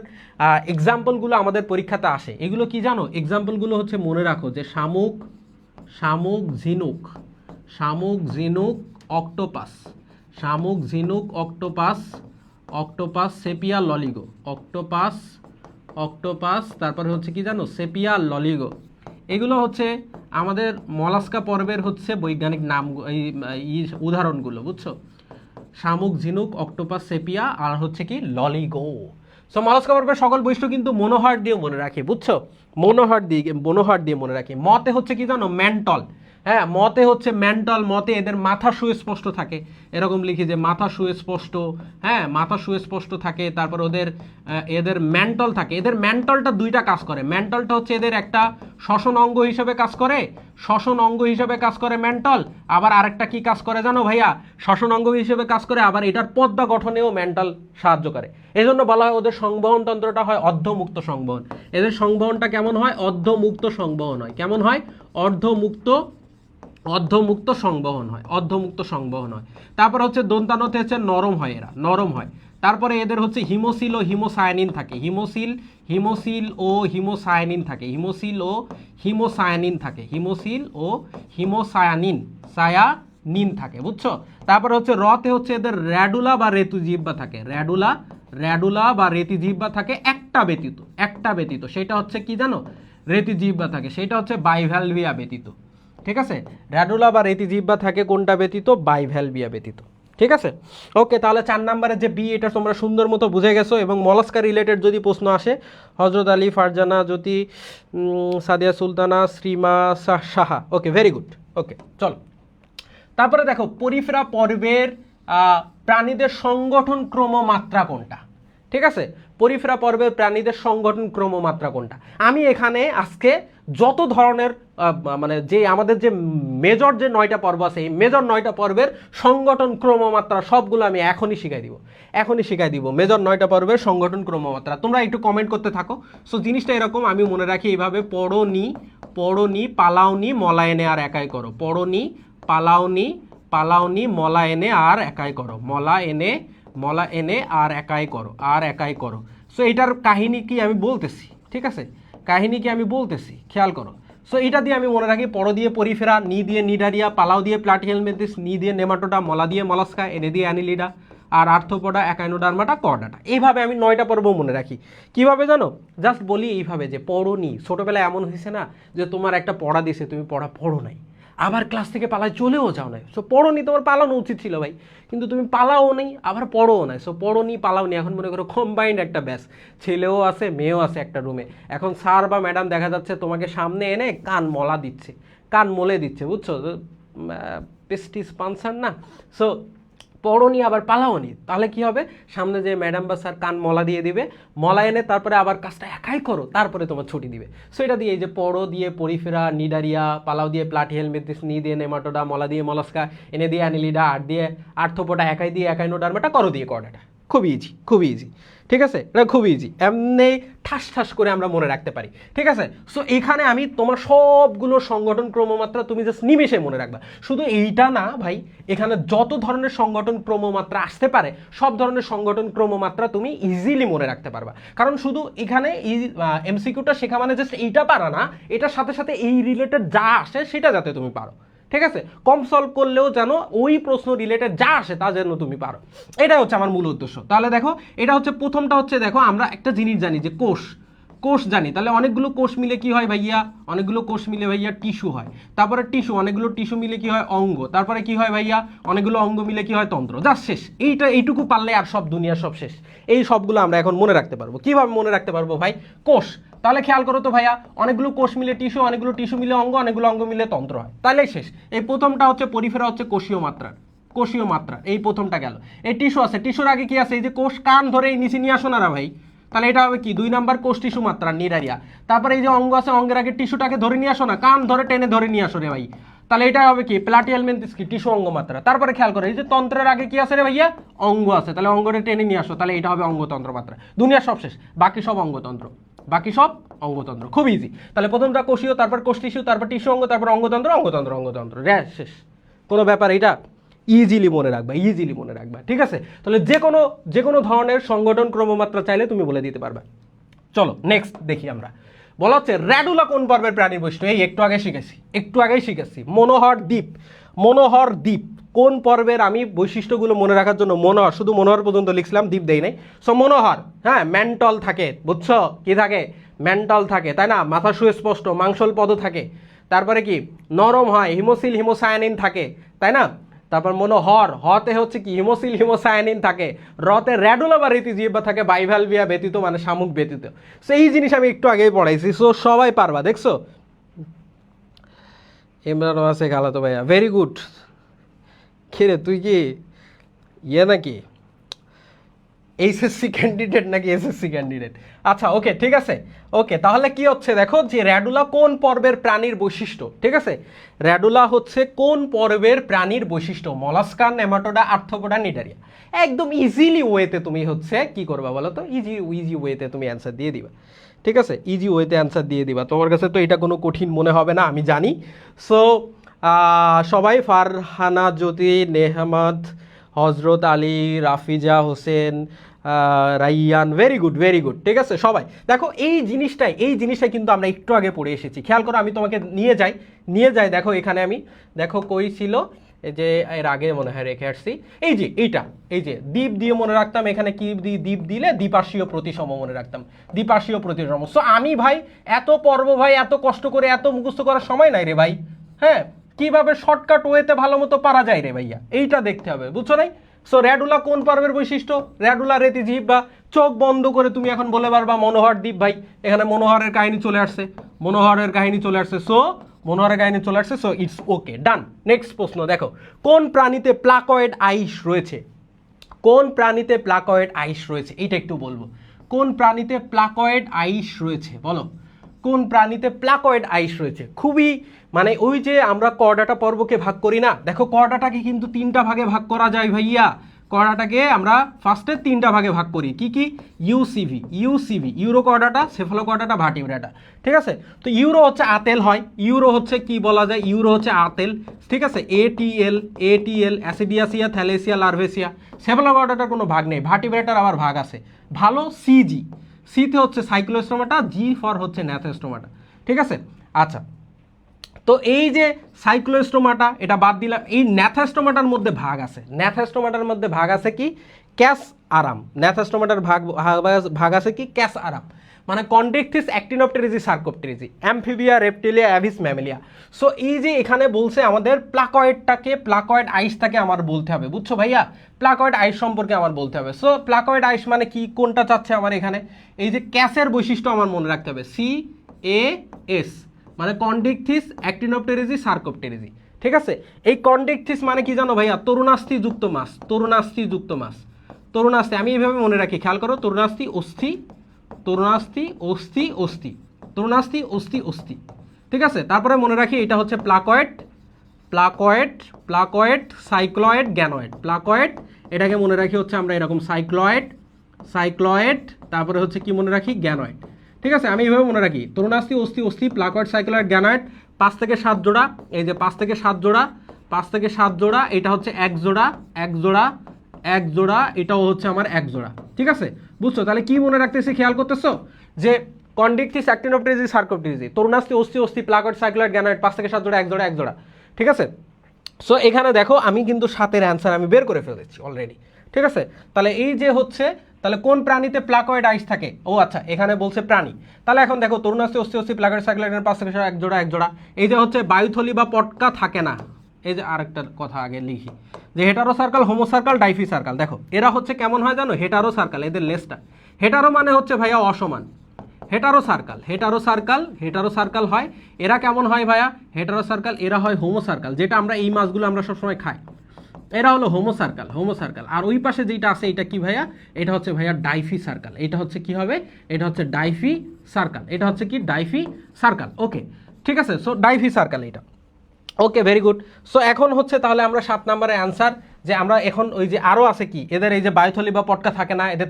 এক্সাম্পলগুলো আমাদের পরীক্ষাতে আসে, এগুলো কি জানো, এক্সাম্পলগুলো হচ্ছে মনে রাখো, যে শামুক, শামুক ঝিনুক, শামুক ঝিনুক অক্টোপাস, শামুক ঝিনুক octopus, octopus sepia Loligo, octopus, octopus, তারপরে হচ্ছে কি জানো, সেপিয়া ললিগো, এগুলো হচ্ছে আমাদের মলাস্কা পর্বের হচ্ছে বৈজ্ঞানিক নাম, এই উদাহরণগুলো, বুঝছো, শামুক ঝিনুক অক্টোপাস সেপিয়া আর হচ্ছে কি ললিগো। সো মলাস্কা পর্বের সকল বৈশিষ্ট্য কিন্তু মনোহার দিয়ে মনে রাখি, বুঝছো? মনোহার দিয়ে মনে রাখি। মতে হচ্ছে কি জানো, মেন্টল। হ্যাঁ, মতে হচ্ছে মেন্টাল, মতে এদের মাথা সুস্পষ্ট থাকে, এরকম লিখি যে মাথা সুস্পষ্ট। হ্যাঁ, মাথা সুস্পষ্ট থাকে। তারপর এদের মেন্টাল থাকে। এদের মেন্টালটা দুইটা কাজ করে। মেন্টালটা হচ্ছে এদের একটা শ্বসন অঙ্গ হিসেবে কাজ করে, শ্বসন অঙ্গ হিসেবে কাজ করে মেন্টাল। আবার আরেকটা কি কাজ করে জানো ভাইয়া, শ্বসন অঙ্গ হিসেবে কাজ করে, আবার এটার পদ্মা গঠনেও মেন্টাল সাহায্য করে। এই জন্য বলা হয় ওদের সংবহন তন্ত্রটা হয় অর্ধমুক্ত সংবহন। এদের সংবহনটা কেমন হয়? অর্ধমুক্ত সংবহন হয়। কেমন হয়? অর্ধমুক্ত সংবহন হয়, অর্ধমুক্ত সংবহন হয়। তারপর হচ্ছে দন্তানতে হচ্ছে নরম হয়, এরা নরম হয়। তারপরে এদের হচ্ছে হিমোসিল ও হিমোসায়ানিন থাকে। হিমোসিল ও হিমোসায়ানিন থাকে। হিমোসিল ও হিমোসায়ানিন থাকে, বুঝছো? তারপরে হচ্ছে রতে হচ্ছে এদের র্যাডুলা বা রেতুজিহ্বা থাকে। র্যাডুলা বা রেতিজিহ্বা থাকে একটা ব্যতীত। সেটা হচ্ছে কি জানো? রেতিজিহ্বা থাকে, সেটা হচ্ছে বাইভ্যালভিয়া ব্যতীত। ঠিক আছে, র্যাডুলা বা রেতিজিহ্বা থাকে কোনটা ব্যতীত? বাইভ্যালভিয়া ব্যতীত। ঠিক আছে, ওকে। তাহলে 4 নম্বরে যে বি, এটা তোমরা সুন্দর মতো বুঝে গেছো। এবং মলাস্কা রিলেটেড যদি প্রশ্ন আসে, হজরত আলী, ফারজানা জ্যোতি, সাদিয়া সুলতানা, শ্রীমা সাহা। ওকে, ভেরি গুড। ওকে, চলো তারপরে দেখো পরিফেরা পর্বের প্রাণীদের সংগঠন ক্রমমাত্রা কোনটা? ঠিক আছে, পরিফেরা পর্বের প্রাণীদের সংগঠন ক্রমমাত্রা কোনটা? আমি এখানে আজকে যত ধরনের মানে যে আমাদের যে মেজর যে 9টা পর্ব আছে, এই মেজর 9টা পর্বের সংগঠন ক্রমমাত্রা সবগুলো আমি এখনই শিখাই দিব। মেজর 9টা পর্বের সংগঠন ক্রমমাত্রা তোমরা একটু কমেন্ট করতে থাকো। সো জিনিসটা এরকম, আমি মনে রাখি এইভাবে: পড়নি, পালাওনি, মলায়নে আর একাই করো। পড়নি, পালাওনি, মলায়নে আর একাই করো। মলায়নে আর একাই করো। সো এটার কাহিনী কি আমি বলতেছি, ঠিক আছে? খেয়াল করো। সো এটা দিয়ে আমি মনে রাখি: পড়ো দিয়ে পরিফেরা, নি দিয়ে নিডারিয়া, পালাও দিয়ে প্লাটিহেলমিনথেস, নি দিয়ে নেমাটোডা, মলা দিয়ে মলাস্কা, এনে দিয়ে অ্যানিলিডা, আর আর্থ্রোপোডা, একাইনোডার্মাটা, কর্ডাটা। এইভাবে আমি 9টা পর্ব মনে রাখি। কিভাবে জানো? জাস্ট বলি এইভাবে যে পড়নি। ছোটবেলায় এমন হয়েছে না যে তোমার একটা পড়া দিছে, তুমি পড়ো নাই, আবার ক্লাস থেকে পালায় চলেও যাও নাই। সো পড়োনি, তোমার পালানো উচিত ছিল ভাই, কিন্তু তুমি পালাও নেই, আবার পড়োও নাই। সো পড়োনি, পালাওনি, এখন মনে করো কম্বাইন্ড একটা ব্যাচ, ছেলেও আছে মেয়েও আছে একটা রুমে। এখন স্যার বা ম্যাডাম দেখা যাচ্ছে তোমাকে সামনে এনে কান মলে দিচ্ছে, বুঝছো? পেস্টিস পানসার না। সো পড়োনি আবার পালাওনি, তাহলে কি হবে? সামনে যে ম্যাডাম বা স্যার কান মলা দিয়ে দিবে, মলা এনে তারপরে আবার কাজটা একাই করো, তারপরে তোমার ছুটি দিবে। সো এটা দিয়ে এই যে পড়ো দিয়ে পরিফেরা, নিডারিয়া, পালাও দিয়ে প্লাটিহেলমিনথেস, নি দিয়ে নেমাটোডা, মলা দিয়ে মলাস্কা, এনে দিয়ে অ্যানিলিডা, আর দিয়ে আর্থ্রোপোডা, একাই দিয়ে একাইনোডার্মাটা, করো দিয়ে কর্ডাটা। খুব ইজি। ঠিক আছে, এটা খুব ইজি, এমনি ঠাস করে আমরা মনে রাখতে পারি। ঠিক আছে, সো এখানে আমি তোমার সবগুলো সংগঠন ক্রমমাত্রা তুমি জাস্ট নিমেষে মনে রাখবা। শুধু এইটা না ভাই, এখানে যত ধরনের সংগঠন ক্রমমাত্রা আসতে পারে সব ধরনের সংগঠন ক্রমমাত্রা তুমি ইজিলি মনে রাখতে পারবা। কারণ শুধু এখানে এমসিকিউটা শেখা মানে জাস্ট এইটা পারা না, এটার সাথে এই রিলেটেড যা আসে সেটা যাতে তুমি পারো। ঠিক আছে, কম সলভ করলেও যেন ওই প্রশ্ন রিলেটেড যা আসে তা যেন তুমি পারো, এটাই হচ্ছে আমার মূল উদ্দেশ্য। তাহলে দেখো, এটা হচ্ছে প্রথমটা হচ্ছে, দেখো আমরা একটা জিনিস জানি যে কোষ জানি, তাহলে অনেকগুলো কোষ মিলে কি হয় ভাইয়া? টিস্যু হয়। তারপরে অনেকগুলো টিস্যু মিলে কি হয়? অঙ্গ। তারপরে কি হয় ভাইয়া? অনেকগুলো অঙ্গ মিলে কি হয়? তন্ত্র। জাস্ট শেষ। এইটুকু পারলে আর সব দুনিয়া সব শেষ। এই সবগুলো আমরা এখন মনে রাখতে পারবো। কিভাবে মনে রাখতে পারবো ভাই? কোষ। তাহলে খেয়াল করো তো ভাইয়া, অনেকগুলো কোষ মিলে টিস্যু, অনেকগুলো টিস্যু মিলে অঙ্গ, অনেকগুলো অঙ্গ মিলে তন্ত্র হয়, তাহলে শেষ। এই প্রথমটা হচ্ছে পরিফেরা, হচ্ছে কোষীয় মাত্রা, এই প্রথমটা গেল। এই টিস্যু আছে, টিস্যুর আগে কি আছে? এই যে কোষ, কান ধরে এই নিচে নিয়ে আসো না ভাই, তাহলে এটা হবে কি? 2 নাম্বার কোষ টিস্যু মাত্রা, নিডারিয়া। তারপরে এই যে অঙ্গ আছে, অঙ্গের আগে টিস্যুটাকে ধরে নিয়ে আসো না, কান ধরে টেনে ধরে নিয়ে আসো রে ভাই, তাহলে এটা হবে কি? প্লাটিহেলমিনথেস, কি? টিস্যু অঙ্গ মাত্রা। তারপরে খেয়াল করো, এই যে তন্ত্রের আগে কি আছে রে ভাইয়া? অঙ্গ আছে, তাহলে অঙ্গটা টেনে নিয়ে আসো, তাহলে এটা হবে অঙ্গতন্ত্র মাত্রা। দুনিয়া সব শেষ, বাকি সব অঙ্গতন্ত্র। খুব ইজি। তাহলে প্রথমটা কোষীয়, তারপর কোষ টিস্যু, তারপর টিস্যু অঙ্গ, তারপর অঙ্গতন্ত্র শেষ। কোনো ব্যাপার, এটা ইজিলি মনে রাখবা। ঠিক আছে, তাহলে যে কোনো ধরনের সংগঠন ক্রমমাত্রা চাইলে তুমি বলে দিতে পারবে। চলো নেক্সট দেখি আমরা। বলা হচ্ছে র্যাডুলা কোন পর্বের প্রাণীর বৈশিষ্ট্য? এই একটু আগেই শিখেছি। মনোহর দ্বীপ কোন পর্বের? আমি বৈশিষ্ট্যগুলো মনে রাখার জন্য শুধু মনোহর পর্যন্ত লিখলাম, দ্বীপ দেই নাই। সো মনোহর, হ্যাঁ, মেন্টল থাকে, বুঝছো? কি থাকে? মেন্টল থাকে, তাই না? মাথা সুস্পষ্ট, মাংসল পদ থাকে। তারপরে কি? নরম হয়, হিমোসিল হিমোসায়ানিন থাকে, তাই না? তারপর মনোহর, হতে হচ্ছে কি হিমোসিল হিমোসায়ানিন থাকে, রতে র্যাডুলা বা রীতিজীব থাকে বাইভালভিয়া ব্যতীত মানে শামুক ব্যতীত। সো এই জিনিস আমি একটু আগেই পড়াইছি, সো সবাই পারবা। দেখছো ইমরান ওয়াসে খালাতো ভাইয়া, ভেরি গুড। রে তুই কি ইয়ে নাকি এইচএসসি ক্যান্ডিডেট নাকি এসএসসি ক্যান্ডিডেট? আচ্ছা ওকে ঠিক আছে। ওকে তাহলে কি হচ্ছে দেখো যে র্যাডুলা কোন পর্বের প্রাণীর বৈশিষ্ট্য, ঠিক আছে? র্যাডুলা হচ্ছে কোন পর্বের প্রাণীর বৈশিষ্ট্য? Mollusca, nematoda, arthropoda, Cnidaria. একদম ইজিলি ওয়েতে তুমি হচ্ছে কি করবা বলো তো? ইজি ওয়েতে তুমি অ্যান্সার দিয়ে দিবা, ঠিক আছে? ইজি ওয়েতে অ্যান্সার দিয়ে দিবা। তোমার কাছে তো এটা কোনো কঠিন মনে হবে না আমি জানি। সো সবাই ফারহানা জ্যোতি, নেহমাদ, হজরত Ali, Rafiza Hossain, Rayyan, very good very good, ঠিক আছে সবাই। দেখো এই জিনিসটাই কিন্তু আমরা একটু আগে পড়ে এসেছি। খেয়াল করো আমি তোমাকে নিয়ে যাই দেখো এখানে আমি দেখো কই ছিল, এই যে এর আগে মনে হয় রেখে আসছি, এই যে এই যে দ্বীপ দিয়ে মনে রাখতাম, এখানে কি দ্বীপ দিলে দ্বিপার্শ্বীয় প্রতিসম মনে রাখতাম, দ্বিপার্শ্বীয় প্রতিসম। সো আমি ভাই এত পর্ব ভাই এত কষ্ট করে এত মুখস্থ করার সময় নাই রে ভাই। হ্যাঁ, কিভাবে শর্টকাট ওয়েতে ভালো মতো পারা যায় রে ভাইয়া, এইটা দেখতে হবে, বুঝছো নাই? সো র্যাডুলা কোন পর্বের বৈশিষ্ট্য? র্যাডুলা রেতিজীব বা চোখ বন্ধ করে তুমি এখন বলে পারবা মনোহর দ্বীপ ভাই। এখানে মনোহরের কাহিনী চলে আসছে, সো মনোহরের কাহিনী চলে আসছে, so it's okay, done. Next প্রশ্ন দেখো, কোন প্রাণীতে প্লাকয়েড আইস রয়েছে? কোন প্রাণীতে প্লাকয়েড আইস রয়েছে এইটা একটু বলবো। কোন প্রাণীতে প্লাকয়েড আইস রয়েছে বলো? কোন প্রাণীতে প্লাকয়েড আইস রয়েছে? খুবই মানে ওই যে আমরা করডাটা পর্বকে ভাগ করি না, দেখো করডাটাকে কিন্তু 3টা ভাগে ভাগ করা যায় ভাইয়া। করডাটাকে আমরা ফার্স্টে 3টা ভাগে ভাগ করি, কি কি? ইউসিভি euro Chordata, cephalo Chordata, Vertebrata, ঠিক আছে? তো ইউরো হচ্ছে আতেল হয়, ইউরো হচ্ছে কি বলা যায়? ইউরো হচ্ছে আতেল, ঠিক আছে? এটিএল অ্যাসিডিয়াসিয়া, থ্যালেসিয়া, লার্ভেসিয়া। সেফালো করডাটার কোনো ভাগ নেই, ভার্টিব্রাটার আবার ভাগ আছে। ভালো সিতে হচ্ছে সাইক্লোস্টোমাটা, জি ফর হচ্ছে ন্যাথোস্টোমাটা, ঠিক আছে? আচ্ছা, তো এই যে সাইক্লোস্টোমাটা এটা বাদ দিলাম, এই ন্যাথাস্টোমাটার মধ্যে ভাগ আছে কি? ক্যাস আরাম। ন্যাথাস্টোমাটার ভাগ আছে কি? ক্যাস আরাম, মানে Chondrichthyes, Actinopterygii, Sarcopterygii, Amphibia, Reptilia, অ্যাভিস, Mammalia. So এই যে এখানে বলছে আমাদের প্লাকয়েড আইসটাকে আমার বলতে হবে, বুঝছো ভাইয়া? প্লাকয়েড আইস সম্পর্কে আমার বলতে হবে। সো প্লাকয়েড আইস মানে কি, কোনটা চাচ্ছে আমার এখানে? এই যে ক্যাসের বৈশিষ্ট্য আমার মনে রাখতে হবে, CAS, মানে কন্ডিকথিস, অ্যাক্টিনোপটেরিজি, সার্কোপটেরিজি, ঠিক আছে? এই কন্ডিকথিস মানে কি জানো ভাইয়া? তরুণাস্থি যুক্ত মাস। আমি এইভাবে মনে রাখি, খেয়াল করো, তরুণাস্থি অস্থি, ঠিক আছে? তারপরে মনে রাখি এটা হচ্ছে প্লাকয়েড, সাইক্লয়েড, গ্যানয়েড। প্লাকয়েড এটাকে মনে রাখি হচ্ছে আমরা এরকম সাইক্লয়েড, তারপরে হচ্ছে কি মনে রাখি? গ্যানয়েড, ঠিক আছে? আমি এইভাবে মনে রাখি, তরুণাস্থি অস্থি, প্লাকয়েড, সাইক্লয়েড, গ্যানয়েড, 5 থেকে 7 জোড়া, এই যে 5 থেকে 7 জোড়া, এটা হচ্ছে এক জোড়া, এটাও হচ্ছে আমার এক জোড়া, ঠিক আছে? বুঝছো? তাহলে কি মনে রাখতেছি, খেয়াল করতেছো যে কন্ডিকথিস, অ্যাক্টিনোপটেরিজি, সার্কোপটেরিজি, তরুণাস্থি অস্থি, প্লাকয়েড, সাইক্লয়েড, গ্যানয়েড, 5 থেকে 7 জোড়া, এক জোড়া, ঠিক আছে? সো এখানে দেখো আমি কিন্তু 7-এর অ্যান্সার আমি বের করে ফেলেছি অলরেডি, ঠিক আছে? তাহলে এই যে হচ্ছে, তাহলে কোন প্রাণীতে প্লাকয়েড আইস থাকে? ও আচ্ছা, এখানে বলছে প্রাণী। তাহলে এখন দেখো, তরুণাস্থি অস্থি, প্লাকয়েড, সাইক্লয়েড, 5 থেকে 7 এক জোড়া। এই যে হচ্ছে বায়ুথলি বা পটকা থাকে না। এই যে আরেকটা কথা আগে লিখি, যে heterocercal, homocercal, diphycercal. দেখো এরা হচ্ছে কেমন হয় জানো? হেটারো সার্কাল, এদের লেজটা হেটারো মানে হচ্ছে ভাইয়া অসমান। হেটারো সার্কাল হয়। এরা কেমন হয় ভাইয়া? Hetero circle. এরা হয় হোমো সার্কাল, যেটা আমরা এই মাছগুলো আমরা সবসময় খাই। এরা হলো হোমো সার্কাল। আর ওই পাশে যেটা আছে এটা কি ভাইয়া? এটা হচ্ছে ভাইয়া ডাইফি সার্কাল। এটা হচ্ছে কি হবে? এটা হচ্ছে ডাইফি সার্কাল। ওকে, ঠিক আছে? সো ডাইফি সার্কাল এটা। ওকে, ভেরি গুড। সো এখন হচ্ছে তাহলে আমরা 7 নম্বরের অ্যান্সার, যে আমরা এখন ওই যে আরও আছে কি, এদের এই যে বায়ুথলি বা পটকা থাকে না, এদের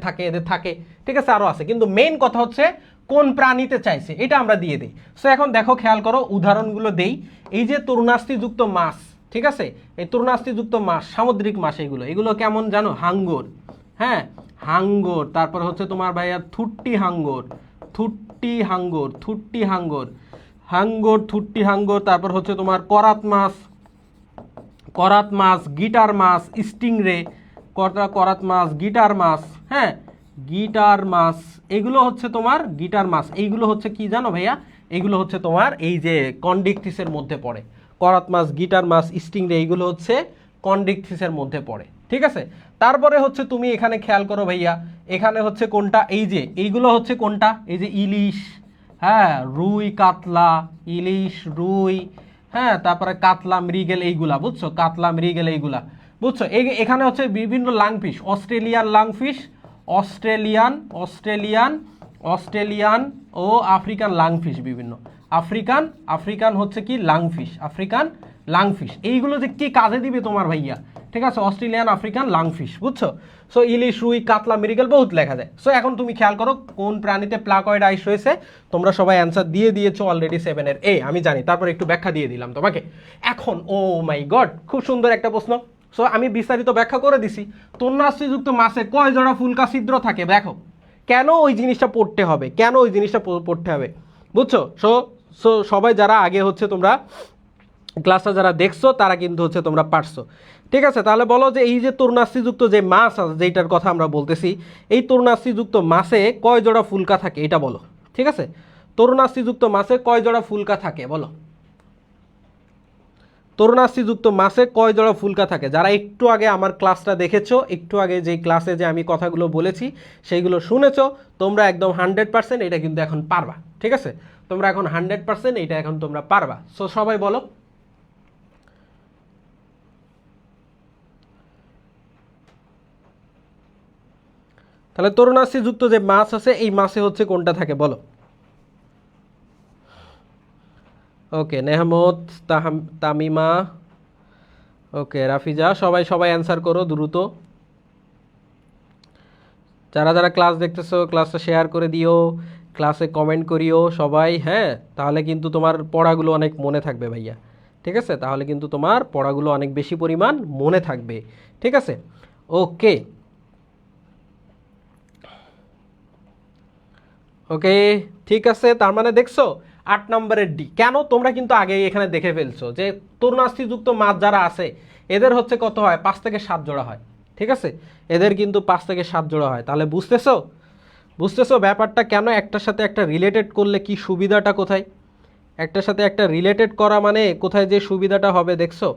থাকে, ঠিক আছে? আরও আছে, কিন্তু মেইন কথা হচ্ছে কোন প্রাণীতে চাইছে এটা আমরা দিয়ে দিই। সো এখন দেখো, খেয়াল করো, উদাহরণগুলো দেই। এই যে তরুণাস্থিযুক্ত মাছ, ঠিক আছে? এই তরুণাস্থিযুক্ত মাছ, সামুদ্রিক মাছ, এগুলো কেমন জানো? হাঙ্গর, হ্যাঁ, হাঙ্গর। তারপর হচ্ছে তোমার ভাইয়া থুট্টি হাঙ্গর, তারপর হচ্ছে তোমার করাত মাছ, গিটার মাছ, স্টিংরে, করাত মাছ, হ্যাঁ, গিটার মাছ, এগুলো হচ্ছে তোমার গিটার মাছ। এইগুলো হচ্ছে কি জানো ভাইয়া? এগুলো হচ্ছে তোমার এই যে কন্ডিকথিসের মধ্যে পড়ে। করাত মাছ, গিটার মাছ, স্টিংরে, এইগুলো হচ্ছে কন্ড্রিকথিসের মধ্যে পড়ে, ঠিক আছে। তারপরে হচ্ছে তুমি এখানে খেয়াল করো ভাইয়া, এখানে হচ্ছে কোনটা, এই যে এইগুলো হচ্ছে কোনটা, এই যে ইলিশ, হ্যাঁ, রুই কাতলা, ইলিশ রুই, হ্যাঁ, তারপরে কাতলা মৃগেল, এইগুলা বুঝছো, কাতলা মৃগেল এইগুলা বুঝছো। এখানে হচ্ছে বিভিন্ন lungfish, Australian lungfish, Australian Australian Australian ও আফ্রিকান লাংফিশ, বিভিন্ন আফ্রিকান আফ্রিকান হচ্ছে কি লাংফিশ, আফ্রিকান লাংফিশ, এইগুলো যে কি কাজে দিবে তোমার ভাইয়া, ঠিক আছে, অস্ট্রেলিয়ান আফ্রিকান লাংফিশ, বুঝছো। সো ইলিশ রুই কাতলা মৃগেল বহুত লেখা যায়। সো এখন তুমি খেয়াল করো কোন প্রাণীতে প্লাকয়েড আইস রয়েছে, তোমরা সবাই অ্যান্সার দিয়ে দিয়েছো অলরেডি 7-এর এ, আমি জানি, তারপর একটু ব্যাখ্যা দিয়ে দিলাম তোমাকে। এখন ও মাই গড, খুব সুন্দর একটা প্রশ্ন। সো আমি বিস্তারিত ব্যাখ্যা করে দিছি। তরুণাস্থিযুক্ত মাছে কয় জোড়া ফুলকা ছিদ্র থাকে, দেখো কেন ওই জিনিসটা পড়তে হবে, কেন ওই জিনিসটা পড়তে হবে, বুঝছো। সো সো সবাই যারা আগে হচ্ছে তোমরা ক্লাসটা যারা দেখছো তারা কিন্তু হচ্ছে তোমরা পারছো, ঠিক আছে। তাহলে বলো যে এই যে তরুণাস্থিযুক্ত যে মাছ আছে, যেটার কথা আমরা বলতেছি, এই তরুণাস্থিযুক্ত মাছে কয় জোড়া ফুলকা থাকে এটা বলো, ঠিক আছে। তরুণাস্থিযুক্ত মাছে কয় জোড়া ফুলকা থাকে বলো, তরুণাস্থিযুক্ত মাছে কয় জোড়া ফুলকা থাকে। যারা একটু আগে আমার ক্লাসটা দেখেছো, একটু আগে যে ক্লাসে যে আমি কথাগুলো বলেছি সেইগুলো শুনেছো, তোমরা একদম 100% এটা কিন্তু এখন পারবা, ঠিক আছে। তোমরা এখন 100% এটা এখন তোমরা পারবা। সো সবাই বলো। তাহলে তরুণাস্থিযুক্ত যে মাছ আছে এই মাছে হচ্ছে কোনটা থাকে বলো। ওকে, নেহমত, তামিমা, ওকে, রাফিজা, সবাই সবাই অ্যান্সার করো দ্রুত। যারা যারা ক্লাস দেখতেছো ক্লাসটা শেয়ার করে দিও, ক্লাসে কমেন্ট করিও সবাই, হ্যাঁ, তাহলে কিন্তু তোমার পড়াগুলো অনেক মনে থাকবে ভাইয়া, ঠিক আছে, তাহলে কিন্তু তোমার পড়াগুলো অনেক বেশি পরিমাণ মনে থাকবে, ঠিক আছে। ওকে ওকে, ঠিক আছে। তার মানে দেখছো 8 নম্বরের ডি, কেন তোমরা কিন্তু আগে এখানে দেখে ফেলছো যে তরুণাস্থিযুক্ত মাছ যারা আছে এদের হচ্ছে কত হয়, 5 থেকে 7 জোড়া হয়, ঠিক আছে, এদের কিন্তু 5 থেকে 7 জোড়া হয়। তাহলে বুঝতেছো, বুঝতেছো ব্যাপারটা কেন একটার সাথে একটা রিলেটেড করলে কি সুবিধাটা কোথায়, একটার সাথে একটা রিলেটেড করা মানে কোথায় যে সুবিধাটা হবে দেখছো,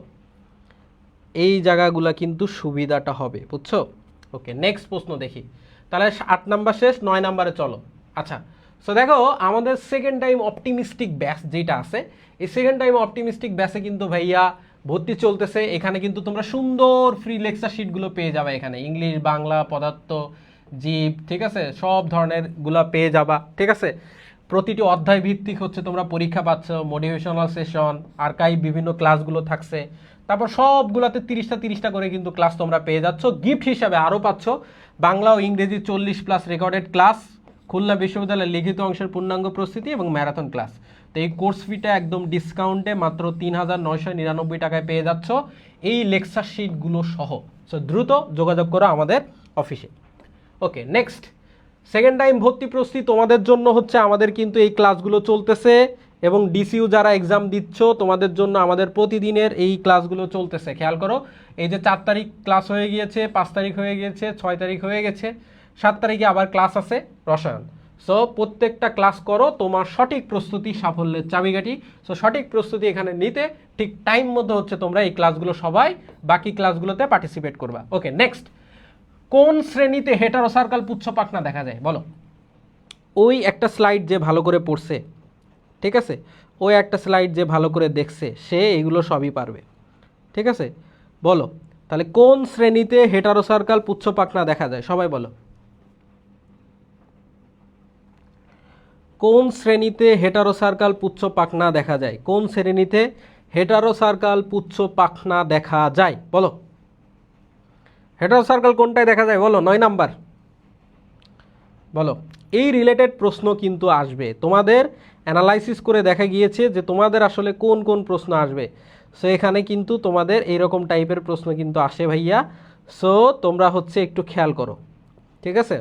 এই জায়গাগুলা কিন্তু সুবিধাটা হবে, বুঝছো। ওকে, নেক্সট প্রশ্ন দেখি। তাহলে 8 নাম্বার শেষ, 9 নাম্বারে চলো। আচ্ছা, সো দেখো আমাদের সেকেন্ড টাইম অপটিমিস্টিক ব্যাচ যেটা আছে, এই সেকেন্ড টাইম অপটিমিস্টিক ব্যাচে কিন্তু ভাইয়া ভর্তি চলতেছে। এখানে কিন্তু তোমরা সুন্দর ফ্রি লেকচার শিটগুলো পেয়ে যাবে, এখানে ইংলিশ, বাংলা, পদার্থ, জীব, ঠিক আছে, সব ধরনের গুলা পেয়ে যাবা, ঠিক আছে। প্রতিটি অধ্যায় ভিত্তিক হচ্ছে তোমরা পরীক্ষা পাচ্ছ, মোটিভেশনাল সেশন, আর্কাইভ, বিভিন্ন ক্লাসগুলো থাকছে। তারপর সবগুলোতে 30টা করে কিন্তু ক্লাস তোমরা পেয়ে যাচ্ছ। গিফট হিসাবে আরও পাচ্ছ বাংলা ও ইংরেজি 40+ রেকর্ডেড ক্লাস, খুলনা বিশ্ববিদ্যালয়ের লিখিত অংশের পূর্ণাঙ্গ প্রস্তুতি এবং ম্যারাথন ক্লাস। তো এই কোর্স ফিটা একদম ডিসকাউন্টে মাত্র 3,999 টাকায় পেয়ে যাচ্ছ এই লেকচার শিটগুলো সহ। সো দ্রুত যোগাযোগ করো আমাদের অফিসে। ওকে, নেক্সট, সেকেন্ড টাইম ভর্তি প্রস্তুতি তোমাদের জন্য হচ্ছে আমাদের কিন্তু এই ক্লাসগুলো চলতেছে, এবং ডিসিইউ যারা এক্সাম দিচ্ছ তোমাদের জন্য আমাদের প্রতিদিনের এই ক্লাসগুলো চলতেছে। খেয়াল করো, এই যে 4 তারিখ ক্লাস হয়ে গিয়েছে, 5 তারিখ হয়ে গিয়েছে, 6 তারিখ হয়ে গেছে, 7 তারিখে আবার ক্লাস আছে রসায়ন। সো প্রত্যেকটা ক্লাস করো, তোমার সঠিক প্রস্তুতি সাফল্যের চাবিকাঠি। সো সঠিক প্রস্তুতি এখানে নিতে ঠিক টাইম মতো হচ্ছে তোমরা এই ক্লাসগুলো সবাই বাকি ক্লাসগুলোতে পার্টিসিপেট করবা। ওকে, নেক্সট, কোন শ্রেণীতে হেটারো সার্কাল পুচ্ছ পাখনা দেখা যায় বলো। ওই একটা স্লাইড যে ভালো করে পড়ছে, ঠিক আছে, ওই একটা স্লাইড যে ভালো করে দেখছে সে এগুলো সবই পারবে, ঠিক আছে। বলো তাহলে কোন শ্রেণীতে হেটারো সার্কাল পুচ্ছ পাখনা দেখা যায়, সবাই বলো। কোন শ্রেণীতে হেটারো সার্কাল পুচ্ছ পাখনা দেখা যায়, কোন শ্রেণীতে হেটারো সার্কাল পুচ্ছ পাখনা দেখা যায় বলো। হেটারো সার্কাল কোনটায় দেখা যায় বলো, 9 নাম্বার বলো। এই রিলেটেড প্রশ্ন কিন্তু আসবে, তোমাদের অ্যানালাইসিস করে দেখা গিয়েছে যে তোমাদের আসলে কোন কোন প্রশ্ন আসবে। সো এখানে কিন্তু তোমাদের এইরকম টাইপের প্রশ্ন কিন্তু আসে ভাইয়া। সো তোমরা হচ্ছে একটু খেয়াল করো, ঠিক আছে।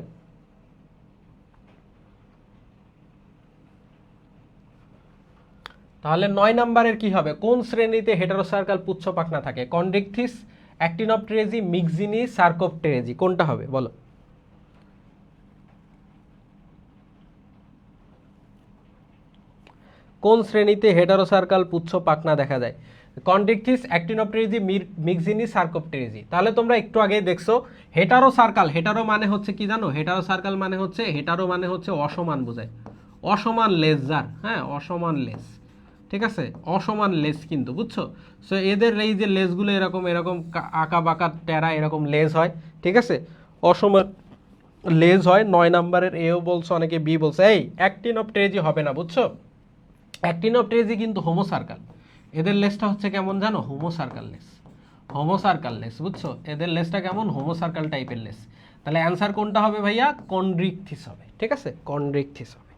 তাহলে 9 নাম্বারের কি হবে, কোন শ্রেণীতে হেটারো সার্কাল পুচ্ছ পাখনা থাকে, কন্ড্রিকথিস, অ্যাক্টিনোপটেরেজি, মিক্সিনি, সার্কোপটেরেজি, কোনটা হবে বলো। কোন শ্রেণীতে হেটারোসার্কাল পুচ্ছ পাখনা দেখা যায়? Chondrichthyes, Actinopterygii, Myxini, Sarcopterygii. তাহলে তোমরা একটু আগেই দেখছো হেটারোসার্কাল, হেটারো মানে হচ্ছে কি জানো? হেটারোসার্কাল মানে হচ্ছে, হেটারো মানে হচ্ছে অসমান বোঝায়, অসমান লেজ যার, হ্যাঁ অসমান লেজ, ঠিক আছে, অসমান লেজ কিন্তু, বুঝছো? সো এদের এই যে লেজগুলো এরকম এরকম আঁকা বাঁকা টেরা এরকম লেজ হয়, ঠিক আছে, অসমান লেজ হয়। 9 নম্বরের এও বলছো, অনেকে বি বলছে। এই অ্যাক্টিনোপটেরিজি হবে না, বুঝছো? অ্যাক্টিনোপটেরিজি কিন্তু হোমোসার্কাল, এদের লেজটা হচ্ছে কেমন জানো? হোমোসার্কাল লেজ, হোমোসার্কাল লেজ, বুঝছো? এদের লেজটা কেমন? হোমোসার্কাল টাইপের লেজ। তাহলে অ্যান্সার কোনটা হবে ভাইয়া? কন্ড্রিকথিস হবে, ঠিক আছে, কন্ড্রিকথিস হবে।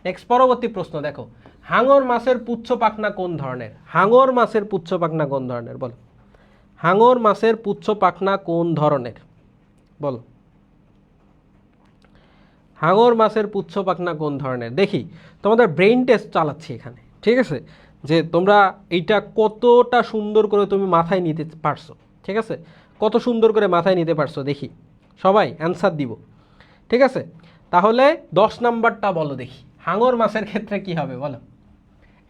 নেক্সট পরবর্তী প্রশ্ন দেখো, হাঙর মাছের পুচ্ছ পাখনা কোন ধরনের? হাঙর মাছের পুচ্ছ পাখনা কোন ধরনের বলো? হাঙর মাছের পুচ্ছ পাখনা কোন ধরনের বলো? হাঙর মাছের পুচ্ছ পাখনা কোন ধরনের? দেখি, তোমাদের ব্রেইন টেস্ট চালাচ্ছি এখানে, ঠিক আছে, যে তোমরা এইটা কতটা সুন্দর করে তুমি মাথায় নিতে পারছো, ঠিক আছে, কত সুন্দর করে মাথায় নিতে পারছো দেখি, সবাই অ্যান্সার দিব, ঠিক আছে। তাহলে 10 নাম্বারটা বলো দেখি, হাঙর মাছের ক্ষেত্রে কি হবে বলো?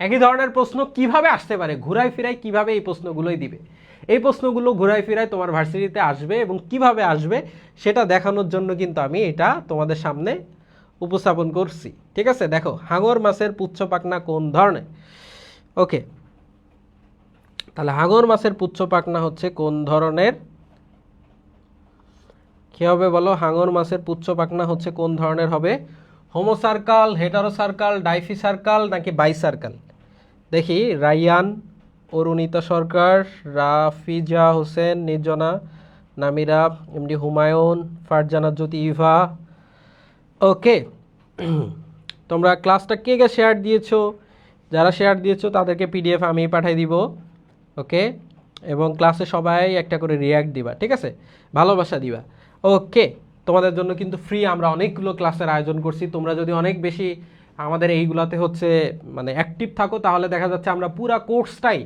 একই ধরনের প্রশ্ন কিভাবে আসতে পারে, ঘুরাই ফিরাই কিভাবে এই প্রশ্নগুলোই দিবে, এই প্রশ্নগুলো ঘুরাই ফিরাই তোমার ভার্সিটিতে আসবে এবং কিভাবে আসবে সেটা দেখানোর জন্য কিন্তু আমি এটা তোমাদের সামনে উপস্থাপন করছি, ঠিক আছে। দেখো, হাঙর মাছের পুচ্ছ পাখনা কোন ধরনের? ওকে, তাহলে হাঙর মাছের পুচ্ছ পাখনা হচ্ছে কোন ধরনের? কি হবে বলো? হাঙর মাছের পুচ্ছ পাখনা হচ্ছে কোন ধরনের হবে? হোমোসার্কাল, হেটারোসার্কাল, ডাইফিসার্কাল নাকি বাইসার্কাল? দেখি, রাইয়ান, অরুণিতা সরকার, রাফিজা হোসেন, নির্জনা, নামিরা, এমডি হুমায়ুন, ফারজানা জ্যোতি, ইভা। ওকে, তোমরা ক্লাসটা কে কে শেয়ার দিয়েছো? যারা শেয়ার দিয়েছো তাদেরকে পিডিএফ আমি পাঠিয়ে দিব, ওকে, এবং ক্লাসে সবাই একটা করে রিয়্যাক্ট দিবা, ঠিক আছে, ভালোবাসা দিবা, ওকে। তোমাদের জন্য কিন্তু ফ্রি আমরা অনেকগুলো ক্লাসের আয়োজন করছি। তোমরা যদি অনেক বেশি আমাদের এইগুলাতে হচ্ছে মানে অ্যাক্টিভ থাকো, তাহলে দেখা যাচ্ছে আমরা পুরা কোর্সটাই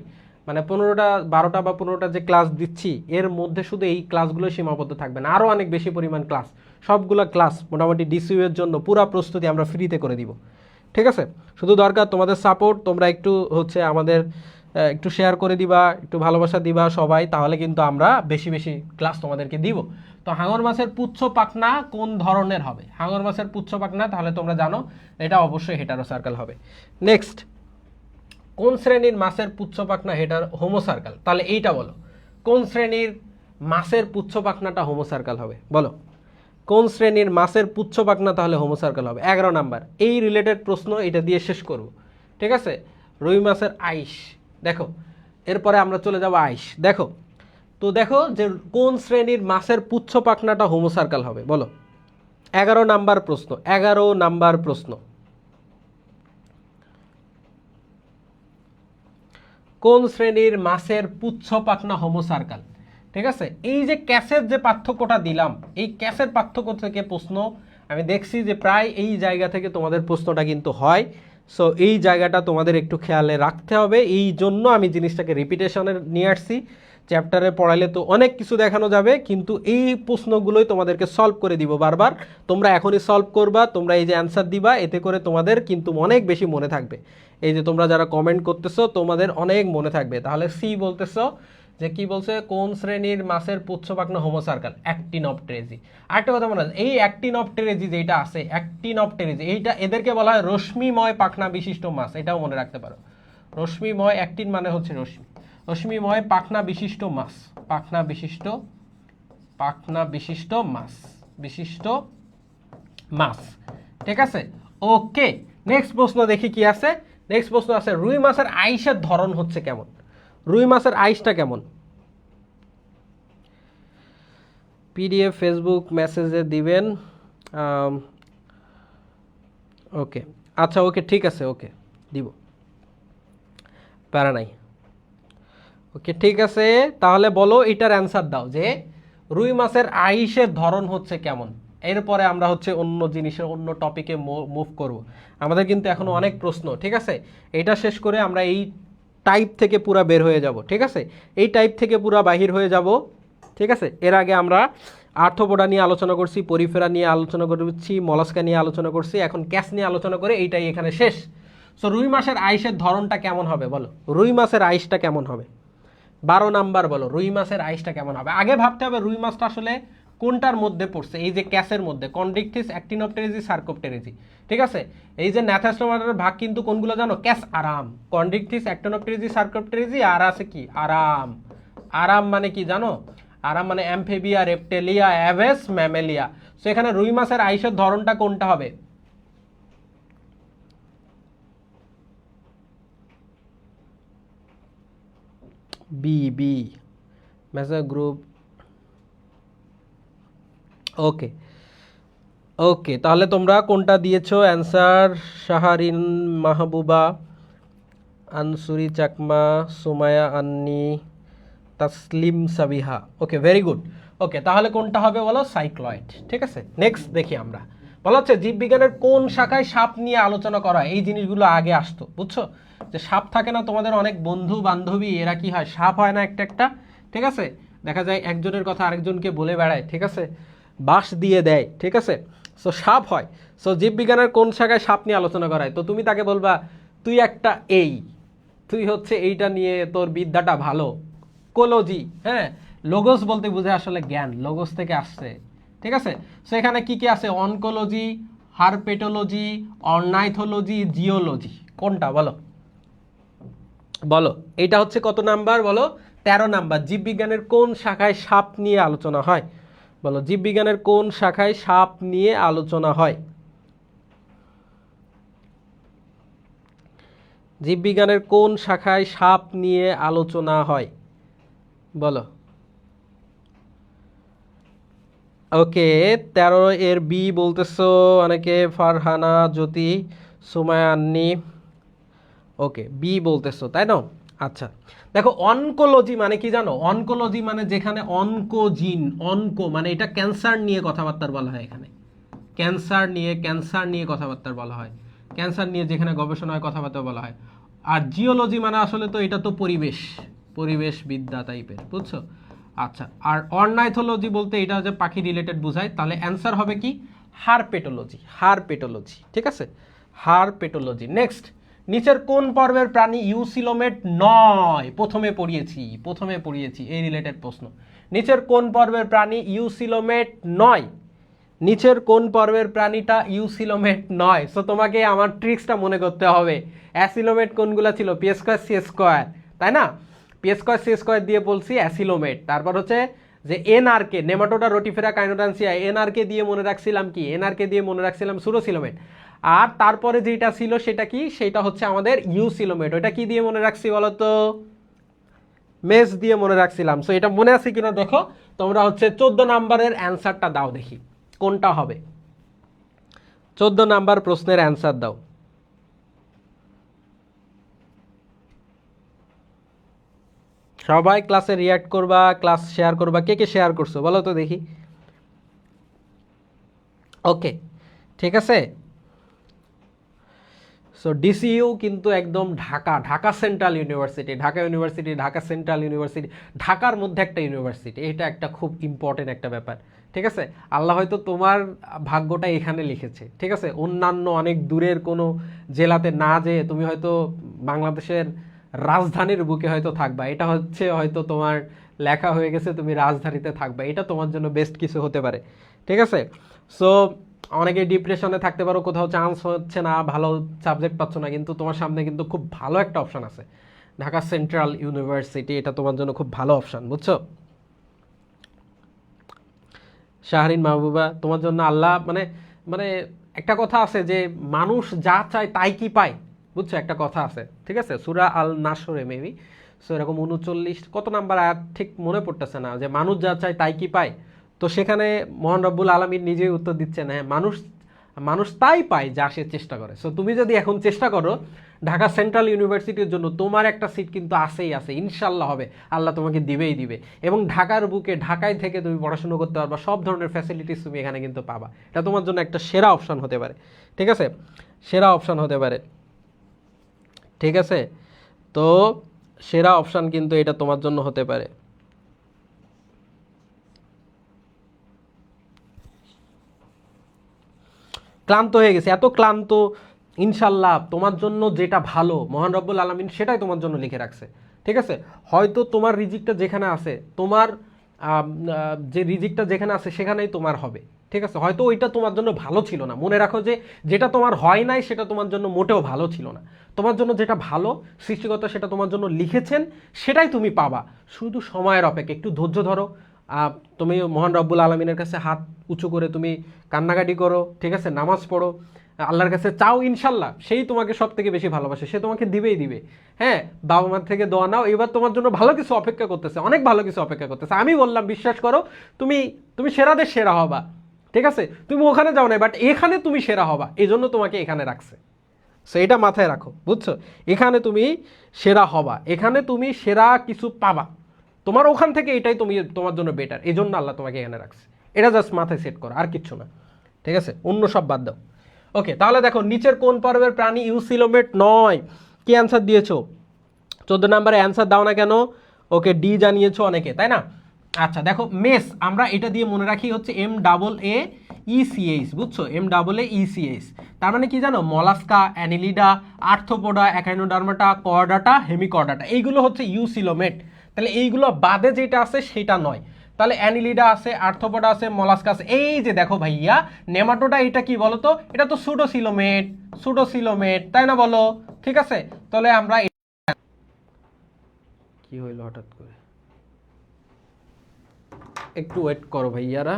মানে 15টা 12টা বা 15টা যে ক্লাস দিচ্ছি এর মধ্যে শুধু এই ক্লাসগুলো সীমাবদ্ধ থাকবে না, আরও অনেক বেশি পরিমাণ ক্লাস, সবগুলো ক্লাস মোটামুটি ডিসইউ এর জন্য পুরা প্রস্তুতি আমরা ফ্রিতে করে দিব, ঠিক আছে। শুধু দরকার তোমাদের সাপোর্ট, তোমরা একটু হচ্ছে আমাদের একটু শেয়ার করে দিবা, একটু ভালোবাসা দিবা সবাই, তাহলে কিন্তু আমরা বেশি বেশি ক্লাস তোমাদেরকে দিব। তো হাঙর মাছের পুচ্ছ পাখনা কোন ধরনের হবে? হাঙর মাছের পুচ্ছ পাখনা, তাহলে তোমরা জানো এটা অবশ্যই হেটারোসার্কাল হবে। নেক্সট, কোন শ্রেণীর মাছের পুচ্ছ পাখনা হোমোসার্কাল? তাহলে এইটা বলো, কোন শ্রেণীর মাছের পুচ্ছ পাখনাটা হোমোসার্কাল হবে বলো? কোন শ্রেণীর মাছের পুচ্ছ পাখনা তাহলে হোমোসার্কাল হবে? 11 নাম্বার, এই রিলেটেড প্রশ্ন, এটা দিয়ে শেষ করব, ঠিক আছে। রুই মাছের আইস, দেখো, এরপরে আমরা চলে যাব আইস। দেখো তো, দেখো যে কোন শ্রেণীর মাছের পুচ্ছ পাখনাটা হোমোসার্কাল হবে বলো? 11 নাম্বার প্রশ্ন, 11 নাম্বার প্রশ্ন, কোন শ্রেণীর মাছের পুচ্ছ পাখনা হোমোসার্কাল? ঠিক আছে, এই যে ক্যাসের যে পার্থক্যটা দিলাম, এই ক্যাসের পার্থক্য থেকে প্রশ্ন আমি দেখছি যে প্রায় এই জায়গা থেকে তোমাদের প্রশ্নটা কিন্তু হয়। সো এই জায়গাটা তোমাদের একটু খেয়ালে রাখতে হবে, এই জন্য আমি জিনিসটাকে রিপিটেশনে নিয়ে আসছি। চ্যাপ্টারে পড়াইলে তো অনেক কিছু দেখানো যাবে, কিন্তু এই প্রশ্নগুলোই তোমাদেরকে সলভ করে দিব বারবার, তোমরা এখনই সলভ করবা, তোমরা এই যে অ্যান্সার দিবা, এতে করে তোমাদের কিন্তু অনেক বেশি মনে থাকবে। এই যে তোমরা যারা কমেন্ট করতেছো তোমাদের অনেক মনে থাকবে। তাহলে সি বলতেছো যে কি বলছে, কোন শ্রেণীর মাছের পুচ্ছ পাখনা হোমোসার্কাল? অ্যাক্টিনোপটেরিজি। আরেকটা কথা মনে আছে, এই অ্যাক্টিনোপটেরিজি যেটা আছে, অ্যাক্টিনোপটেরিজি এইটা এদেরকে বলা হয় রশ্মিময় পাখনা বিশিষ্ট মাছ, এটাও মনে রাখতে পারো। রশ্মিময়, অ্যাক্টিন মানে হচ্ছে রশ্মি, রশ্মিময় পাখনা বিশিষ্ট মাছ, পাখনা বিশিষ্ট মাছ, বিশিষ্ট মাছ, ঠিক আছে, ওকে। নেক্সট প্রশ্ন দেখি কি আছে। নেক্সট প্রশ্ন আছে, রুই মাছের আইসের ধরন হচ্ছে কেমন? রুই মাছের আইসটা কেমন? পিডিএফ ফেসবুক মেসেজে দিবেন, ওকে, আচ্ছা, ওকে, ঠিক আছে, ওকে, দিব, প্যারা নাই, ওকে, ঠিক আছে। তাহলে বলো, এটার অ্যান্সার দাও যে রুই মাছের আইসের ধরন হচ্ছে কেমন। এরপরে আমরা হচ্ছে অন্য জিনিসের অন্য টপিকে মুভ করব। আমাদের কিন্তু এখনো অনেক প্রশ্ন, ঠিক আছে। এটা শেষ করে আমরা এই টাইপ থেকে পুরা বের হয়ে যাব, ঠিক আছে, এই টাইপ থেকে পুরা বাহির হয়ে যাব, ঠিক আছে। এর আগে আমরা আর্থ্রোপোডা নিয়ে আলোচনা করছি, পরিফেরা নিয়ে আলোচনা করছি, মলাস্কা নিয়ে আলোচনা করছি, এখন ক্যাস নিয়ে আলোচনা করে এইটাই এখানে শেষ। সো রুই মাছের আইসের ধরনটা কেমন হবে বলো, রুই মাছের আইসটা কেমন হবে? 12 নাম্বার বলো, রুই মাছের আইসটা কেমন হবে? আগে ভাবতে হবে রুই মাছটা আসলে কোনটার মধ্যে পড়ছে, এই যে ক্যাসের মধ্যে, কন্ড্রিকটিস, অ্যাক্টিনোপটেরিজি, সার্কোপটেরিজি, ঠিক আছে? এই যে ন্যাথাস্টোমাটার ভাগ কিন্তু কোনগুলো জানো? ক্যাস আরাম, কন্ড্রিকটিস, অ্যাক্টিনোপটেরিজি, সার্কোপটেরিজি, আর আছে কি আরাম। আরাম মানে কি জানো? আরাম মানে Amphibia, Reptilia, Aves, Mammalia. So এখানে রুই মাছের আইসের ধরনটা কোনটা হবে? বি, বি মেসা গ্রুপ। ওকে ওকে, তাহলে তোমরা কোনটা দিয়েছো answer? Shaharin Mahbuba, Ansuri Chakma, Sumaya Anni, Taslim Sabiha. Okay, very good. Okay, তাহলে কোনটা হবে বলো? সাইক্লয়েড। ঠিক আছে, নেক্সট দেখি আমরা। বলা হচ্ছে জীববিজ্ঞানের কোন শাখায় সাপ নিয়ে আলোচনা করা হয়? এই জিনিসগুলো আগে আসতো, বুঝছো? যে সাপ থাকে না তোমাদের অনেক বন্ধু বান্ধবী, এরা কি হয়? সাপ হয় না একটা একটা, ঠিক আছে? দেখা যায় একজনের কথা আরেকজনকে বলে বেড়ায়, ঠিক আছে? বাঁশ দিয়ে দেয়, ঠিক আছে? সো সাপ হয়। সো জীববিজ্ঞানের কোন শাখায় সাপ নিয়ে আলোচনা করা হয়? তো তুমি তাকে বলবা তুই একটা এই, তুই হচ্ছে এইটা নিয়ে তোর বিদ্যাটা ভালো, কোলজি, হ্যাঁ। লোগোস বলতে বুঝে আসলে জ্ঞান, লোগোস থেকে আসছে, ঠিক আছে? সো এখানে কি কি আছে? Oncology, herpetology, ornithology, geology. কোনটা বলো? বলো, এটা হচ্ছে কত নাম্বার বলো? 13 নাম্বার। জীববিজ্ঞানের কোন শাখায় সাপ নিয়ে আলোচনা হয়? বলো, জীববিজ্ঞানের কোন শাখায় সাপ নিয়ে আলোচনা হয়? জীববিজ্ঞানের কোন শাখায় সাপ নিয়ে আলোচনা হয় বলো? ওকে, 13 এর বি বলতেছো অনেকে, ফারহানা, জ্যোতি, সুমায়া আন্নি। ওকে, বি বলতেছো, তাই না? আচ্ছা, দেখো অনকোলজি মানে কি জানো? অনকোলজি মানে যেখানে অনকোজিন, অনকো মানে এটা ক্যান্সার নিয়ে কথাবার্তা বলা হয় এখানে। ক্যান্সার নিয়ে কথাবার্তা বলা হয়, ক্যান্সার নিয়ে যেখানে গবেষণা হয় কথাবার্তা বলা হয়। আর জিওলজি মানে আসলে তো এটা তো পরিবেশ, পরিবেশ বিদ্যা টাইপের, বুঝছো? আচ্ছা, আর অর্নাইথোলজি বলতে এটা যে পাখি রিলেটেড বোঝায়, তাহলে অ্যান্সার হবে কি? হারপেটোলজি, হারপেটোলজি, ঠিক আছে? হারপেটোলজি। নেক্সট, নিচের কোন পর্বের প্রাণী ইউসিলোমেট নয়? প্রথমে পড়িয়েছি এই রিলেটেড প্রশ্ন। নিচের কোন পর্বের প্রাণী ইউসিলোমেট নয়? নিচের কোন পর্বের প্রাণীটা ইউসিলোমেট নয়? সো তোমাকে আমার ট্রিক্সটা মনে করতে হবে। অ্যাসিলোমেট কোনগুলো ছিল? পি স্কোয়ার সি স্কোয়ার, তাই না? পি স্কোয়ার সি স্কোয়ার দিয়ে বলছি অ্যাসিলোমেট। তারপর হচ্ছে যে এনআরকে, নেমাটোডা রোটিফেরা কাইনোডান্সিয়া, এনআরকে দিয়ে মনে রাখছিলাম কি? এনআরকে দিয়ে মনে রাখছিলাম সুরোসিলোমেট। আর তারপরে যেটা ছিল সেটা কি? সেটা হচ্ছে আমাদের ইউসিলোমেট। ওটা কি দিয়ে মনে রাখছি বলো তো? মেস দিয়ে মনে রাখছিলাম। সো এটা মনে আছে কিনা দেখো। তোমরা হচ্ছে 14 নাম্বারের অ্যান্সারটা দাও দেখি কোনটা হবে। 14 নাম্বার প্রশ্নের অ্যান্সার দাও। সবাই ক্লাসে রিয়াক্ট করবা, ক্লাস শেয়ার করবা। কে কে শেয়ার করছো বলো তো দেখি। ওকে, ঠিক আছে। সো ডিসিইউ কিন্তু একদম Dhaka, Dhaka central university, Dhaka university, Dhaka central university, ঢাকার মধ্যে একটা ইউনিভার্সিটি। এটা একটা খুব ইম্পর্টেন্ট একটা ব্যাপার, ঠিক আছে? আল্লাহ হয়তো তোমার ভাগ্যটা এখানে লিখেছে, ঠিক আছে? অন্যান্য অনেক দূরের কোনো জেলাতে না যেয়ে তুমি হয়তো বাংলাদেশের রাজধানীর বুকে হয়তো থাকবা। এটা হচ্ছে হয়তো তোমার লেখা হয়ে গেছে, তুমি রাজধানীতে থাকবা। এটা তোমার জন্য বেস্ট কিছু হতে পারে, ঠিক আছে? সো অনেকে ডিপ্রেশনে থাকতে পারো, কোথাও চান্স হচ্ছে না, ভালো সাবজেক্ট পাচ্ছ না, কিন্তু তোমার সামনে কিন্তু খুব ভালো একটা অপশন আছে, ঢাকা সেন্ট্রাল ইউনিভার্সিটি। এটা তোমার জন্য খুব ভালো অপশন, বুঝছো? শাহরিন মাহবুবা, তোমার জন্য আল্লাহ মানে মানে একটা কথা আছে যে মানুষ যা চায় তাই কি পায়, বুঝছো? একটা কথা আছে, ঠিক আছে? সূরা আল নাসরে মেবি, সো এরকম 39 কত নাম্বার আয়াত ঠিক মনে পড়তেছে না, যে মানুষ যা চায় তাই কি পায়। তো সেখানে মহান রব্বুল আলামিন নিজেই উত্তর দিচ্ছেন, হ্যাঁ, মানুষ মানুষ তাই পায় যা সে চেষ্টা করে। সো তুমি যদি এখন চেষ্টা করো ঢাকা সেন্ট্রাল ইউনিভার্সিটির জন্য, তোমার একটা সিট কিন্তু আছেই আছে, ইনশাল্লাহ হবে, আল্লাহ তোমাকে দিবেই দিবে। এবং ঢাকার বুকে, ঢাকায় থেকে তুমি পড়াশোনা করতে পারবা, সব ধরনের ফ্যাসিলিটিস তুমি এখানে কিন্তু পাবা। এটা তোমার জন্য একটা সেরা অপশন হতে পারে, ঠিক আছে? সেরা অপশন হতে পারে, ঠিক আছে? তো সেরা অপশন কিন্তু এটা তোমার জন্য হতে পারে। ক্লান্ত হয়ে গেছে, এত ক্লান্ত, ইনশাল্লাহ তোমার জন্য যেটা ভালো মহান রব্বুল আলামিন সেটাই তোমার জন্য লিখে রাখছে, ঠিক আছে। হয়তো তোমার রিজিকটা যেখানে আছে, তোমার যে রিজিকটা যেখানে আছে সেখানেই তোমার হবে, ঠিক আছে। হয়তো ওইটা তোমার জন্য ভালো ছিল না, মনে রাখো যে যেটা তোমার হয় নাই সেটা তোমার জন্য মোটেও ভালো ছিল না। তোমার জন্য যেটা ভালো সৃষ্টিকর্তা সেটা তোমার জন্য লিখেছেন, সেটাই তুমি পাবা। শুধু সময়ের অপেক্ষা, একটু ধৈর্য ধরো। তুমি মহান রব্বুল আলমিনের কাছে হাত উঁচু করে তুমি কান্নাকাটি করো, ঠিক আছে, নামাজ পড়ো, আল্লাহর কাছে চাও, ইনশাল্লাহ সেই তোমাকে সব থেকে বেশি ভালোবাসে, সে তোমাকে দিবেই দিবে। হ্যাঁ, বাবা মার থেকে দোয়া নাও, এবার তোমার জন্য ভালো কিছু অপেক্ষা করতেছে, অনেক ভালো কিছু অপেক্ষা করতেছে। আমি বললাম বিশ্বাস করো, তুমি তুমি সেরাদের সেরা হবা, ঠিক আছে। তুমি ওখানে যাও না, বাট এখানে তুমি সেরা হবা, এই জন্য তোমাকে এখানে রাখছে। সো এটা মাথায় রাখো, বুঝছো? এখানে তুমি সেরা হবা, এখানে তুমি সেরা কিছু পাবা, তোমার ওখান থেকে এটাই তুমি তোমার জন্য বেটার, এই জন্য আল্লাহ তোমাকে এখানে রাখছে। এটা জাস্ট মাথায় সেট করো, আর কিচ্ছু না, ঠিক আছে। অন্য সব বাদ দাও। ওকে, তাহলে দেখো নিচের কোন পর্বের প্রাণী ইউসিলোমেট নয়? কি অ্যান্সার দিয়েছো? 14 নম্বরে অ্যান্সার দাও না কেন? ওকে, ডি জানিয়েছো অনেকে, তাই না? আচ্ছা দেখো, মেস আমরা এটা দিয়ে মনে রাখি হচ্ছে MAAECH, বুঝছো? MAAECH, তার মানে কি জানো? Mollusca, Annelida, Arthropoda, Echinodermata, Chordata, Hemichordata, এইগুলো হচ্ছে ইউসিলোমেট। তাহলে এইগুলো বাদে যেটা আছে সেটা নয়। তাহলে অ্যানিলিডা আছে, আর্থ্রোপোডা আছে, মলাস্কা আছে। এই যে দেখো ভাইয়া, নেমাটোডা, এটা কি বলো তো? এটা তো সুডোসিলোমেট, সুডোসিলোমেট, তাই না বলো? ঠিক আছে, তাহলে আমরা কি হইলো হঠাৎ করে? একটু ওয়েট করো ভাইয়ারা।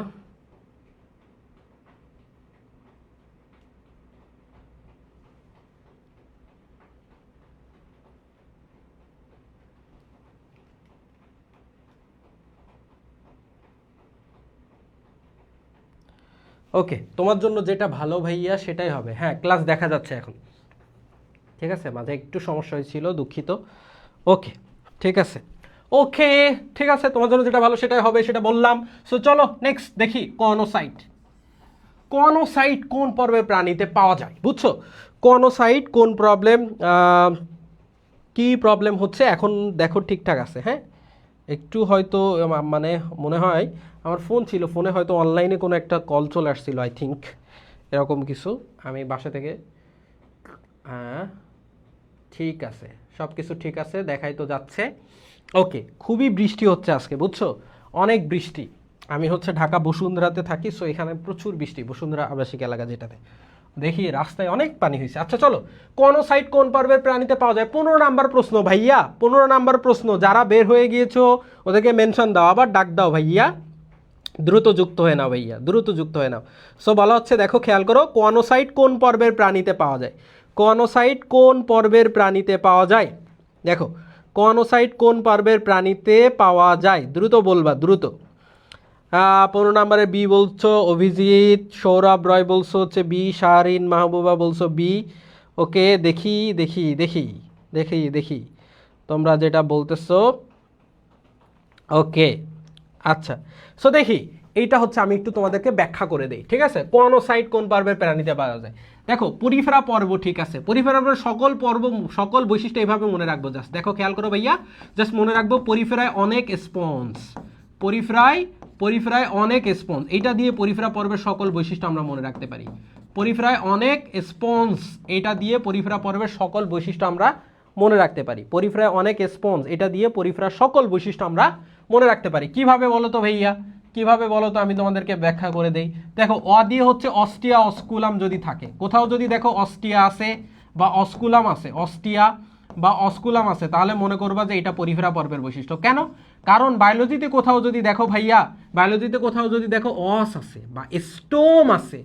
ওকে, তোমার জন্য যেটা ভালো ভাইয়া সেটাই হবে। হ্যাঁ, ক্লাস দেখা যাচ্ছে এখন, ঠিক আছে। মাঝে একটু সমস্যা হয়েছিল, দুঃখিত। ওকে, ঠিক আছে। ওকে, ঠিক আছে, তোমার জন্য যেটা ভালো সেটাই হবে, সেটা বললাম। সো চলো নেক্সট দেখি, কনোসাইট। কনোসাইট কোন পর্বের প্রাণীতে পাওয়া যায়, বুঝছো? কনোসাইট কোন প্রবলেম, কি প্রবলেম হচ্ছে এখন দেখো, ঠিকঠাক আছে। হ্যাঁ, একটু হয়তো মানে মনে হয় আমার ফোন ছিল, ফোনে হয়তো অনলাইনে কোনো একটা কল চলে আসছিল, আই থিঙ্ক এরকম কিছু। আমি বাসা থেকে, হ্যাঁ ঠিক আছে, সব কিছু ঠিক আছে, দেখাই তো যাচ্ছে। ওকে, খুবই বৃষ্টি হচ্ছে আজকে, বুঝছো? অনেক বৃষ্টি। আমি হচ্ছে ঢাকা বসুন্ধরাতে থাকি, সো এখানে প্রচুর বৃষ্টি, বসুন্ধরা আবাসিক এলাকা যেটাতে। দেখি রাস্তায় অনেক পানি হয়েছে। আচ্ছা চলো, কনোসাইট কোন পর্বের প্রাণীতে পাওয়া যায়? 15 নাম্বার প্রশ্ন ভাইয়া, 15 নাম্বার প্রশ্ন। যারা বের হয়ে গিয়েছো ওদেরকে মেনশন দাও, আবার ডাক দাও ভাইয়া, দ্রুত যুক্ত হয়ে নাও ভাইয়া, দ্রুত যুক্ত হয়ে নাও। সো বলা হচ্ছে, দেখো খেয়াল করো, কনোসাইট কোন পর্বের প্রাণীতে পাওয়া যায়? কনোসাইট কোন পর্বের প্রাণীতে পাওয়া যায়? দেখো, কনোসাইট কোন পর্বের প্রাণীতে পাওয়া যায়? দ্রুত বলবা, দ্রুত। 15 নম্বরে বি বলছো অভিজিৎ, সৌরভ রয় বলছো হচ্ছে বি, শাহরিন মাহবুবা বলছো বি। ওকে, দেখি দেখি দেখি দেখি দেখি তোমরা যেটা বলতেছো। ওকে, আচ্ছা, সো দেখি, এইটা হচ্ছে আমি একটু তোমাদেরকে ব্যাখ্যা করে দেই, ঠিক আছে। কনোসাইট কোন পর্বের প্রাণীতে পাওয়া যায়? দেখো, পরিফেরা পর্ব, ঠিক আছে, পরিফেরা পর্বের সকল পর্ব, সকল বৈশিষ্ট্য এইভাবে মনে রাখবো। জাস্ট দেখো, খেয়াল করো ভাইয়া, জাস্ট মনে রাখবো, পরিফেরায় অনেক স্পঞ্জ, পরিফেরায় অনেক স্পঞ্জ, এটা দিয়ে পরিফেরা পর্বের সকল বৈশিষ্ট্য আমরা মনে রাখতে পারি। পরিফেরায় অনেক স্পঞ্জ, এটা দিয়ে পরিফেরা পর্বের সকল বৈশিষ্ট্য আমরা মনে রাখতে পারি। পরিফেরায় অনেক স্পঞ্জ, এটা দিয়ে পরিফেরার সকল বৈশিষ্ট্য আমরা মনে রাখতে পারি। কিভাবে বলো তো ভাইয়া, কিভাবে বলো তো? আমি তোমাদেরকে ব্যাখ্যা করে দেই। দেখো, অ দিয়ে হচ্ছে অস্টিয়া অস্কুলাম যদি থাকে, কোথাও যদি দেখো অস্টিয়া আছে বা অস্কুলাম আছে, অস্টিয়া বা অস্কুলাম আছে, তাহলে মনে করবা যে এটা পরিফেরা পর্বের বৈশিষ্ট্য। কেন? কারণ বায়োলজিতে কোথাও যদি দেখো ভাইয়া, বায়োলজিতে কোথাও যদি দেখো অস আছে বা স্টোম আছে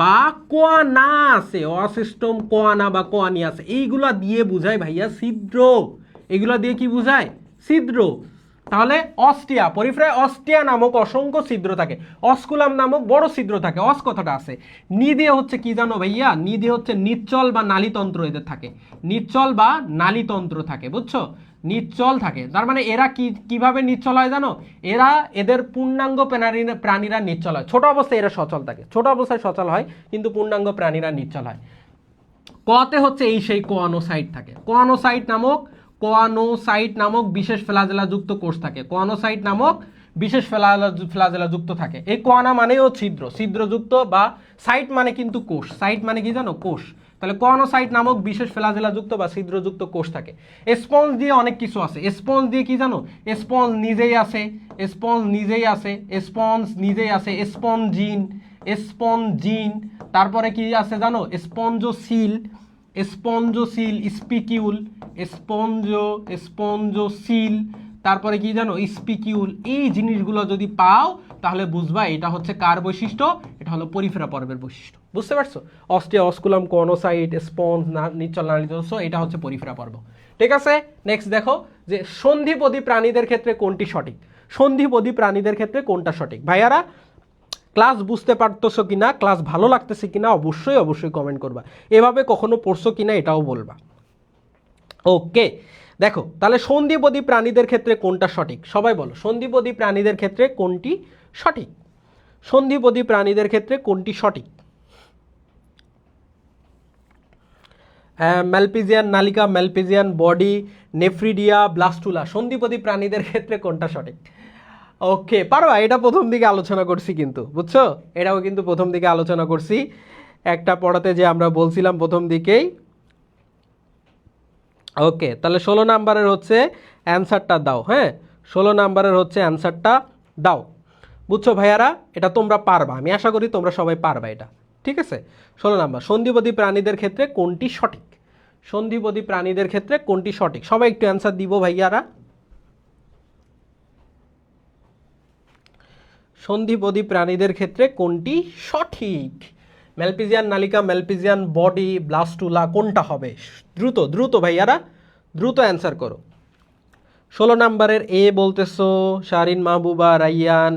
বা কোয়ানা আছে, অস স্টোম কোয়ানা বা কোয়ানি আছে, এইগুলা দিয়ে বুঝায় ভাইয়া ছিদ্র। এগুলা দিয়ে কি বুঝায়? ছিদ্র। তাহলে অস্টিয়া, পরিফেরায় অস্টিয়া নামক অসংখ্য ছিদ্র থাকে, অস্কুলাম নামক বড় ছিদ্র থাকে। অস কথাটা আছে, নি দিয়ে হচ্ছে কি জানো ভাইয়া? নি দিয়ে হচ্ছে নিশ্চল বা নালীতন্ত্র এদের থাকে, নিশ্চল বা নালীতন্ত্র থাকে, বুঝছো? নিশ্চল থাকে, তার মানে এরা কিভাবে নিশ্চল হয় জানো? এদের পূর্ণাঙ্গ প্রাণীরা নিশ্চল হয়। ছোট অবস্থায় এরা সচল থাকে, ছোট অবস্থায় সচল হয়, কিন্তু পূর্ণাঙ্গ প্রাণীরা নিশ্চল হয়। কতে হচ্ছে এই সেই কোয়ানোসাইট থাকে, কোয়ানোসাইট নামক বিশেষ ফ্লাজেলাযুক্ত কোষ থাকে, কোয়ানোসাইট নামক বিশেষ ফ্লাজেলাযুক্ত থাকে। এই কোয়ানা মানেও ছিদ্র, ছিদ্রযুক্ত, বা সাইট মানে কিন্তু কোষ। সাইট মানে কি জানো? কোষ। তাহলে কর্নোসাইট নামক বিশেষ ফ্ল্যাজেলাযুক্ত বা ছিদ্রযুক্ত কোষ থাকে। স্পঞ্জ দিয়ে অনেক কিছু আছে। স্পঞ্জ দিয়ে কি জানো? স্পঞ্জ নিজেই আছে, স্পঞ্জ নিজেই আছে, স্পঞ্জ নিজেই আছে, স্পঞ্জিন, স্পঞ্জিন, তারপরে কি আছে জানো? স্পঞ্জোসিল, স্পঞ্জোসিল, স্পিকিউল, স্পঞ্জোসিল, তারপরে কি জানো? স্পিকিউল। এই জিনিসগুলো যদি পাও তাহলে বুঝবা এটা হচ্ছে কার বৈশিষ্ট্য? এটা হলো পরিফেরা পর্বের বৈশিষ্ট্য। বুঝতে পারছো? অস্টিয়া, অস্কুলাম, কর্নোসাইট, স্পঞ্জ, নিচল নালীর উৎস, এটা হচ্ছে পরিফেরা পর্ব। ঠিক আছে, নেক্সট দেখো যে সন্ধিপদী প্রাণীদের ক্ষেত্রে কোনটি সঠিক? সন্ধিপদী প্রাণীদের ক্ষেত্রে কোনটা সঠিক? ভাইয়ারা ক্লাস বুঝতে পারতেছো কিনা, ক্লাস ভালো লাগতেছে কিনা অবশ্যই অবশ্যই কমেন্ট করবা। এভাবে কখনো পড়ছো কিনা এটাও বলবা। ওকে, দেখো তাহলে সন্ধিপদী প্রাণীদের ক্ষেত্রে কোনটা সঠিক? সবাই বলো, সন্ধিপদী প্রাণীদের ক্ষেত্রে কোনটি সঠিক? সন্ধিপদী প্রাণীদের ক্ষেত্রে কোনটি সঠিক? ম্যালপিজিয়ান নালিকা, ম্যালপিজিয়ান বডি, নেফ্রিডিয়া, ব্লাস্টুলা, সন্ধিপদী প্রাণীদের ক্ষেত্রে কোনটা সঠিক? ওকে, পারবা? এটা প্রথম দিকে আলোচনা করছি কিন্তু, বুঝছো? এটাও কিন্তু প্রথম দিকে আলোচনা করছি একটা পড়াতে, যে আমরা বলছিলাম প্রথম দিকেই। ওকে, তাহলে 16 নাম্বারের হচ্ছে অ্যান্সারটা দাও। হ্যাঁ, 16 নাম্বারের হচ্ছে অ্যান্সারটা দাও। বুঝছো ভাইয়ারা? এটা তোমরা পারবা, আমি আশা করি তোমরা সবাই পারবা এটা। ঠিক আছে, 16 নাম্বার, সন্ধিপদী প্রাণীদের ক্ষেত্রে কোনটি সঠিক? সন্ধিপদী প্রাণীদের ক্ষেত্রে কোনটি সঠিক? সবাই একটু অ্যান্সার দিব ভাইয়ারা। সন্ধিপদী প্রাণীদের ক্ষেত্রে কোনটি সঠিক? ম্যালপিজিয়ান নালিকা, ম্যালপিজিয়ান বডি, ব্লাস্টুলা, কোনটা হবে? দ্রুত দ্রুত ভাইয়ারা, দ্রুত অ্যান্সার করো। 16 নাম্বারের এ বলতেছো শারিন মাহবুবা, রাইয়ান,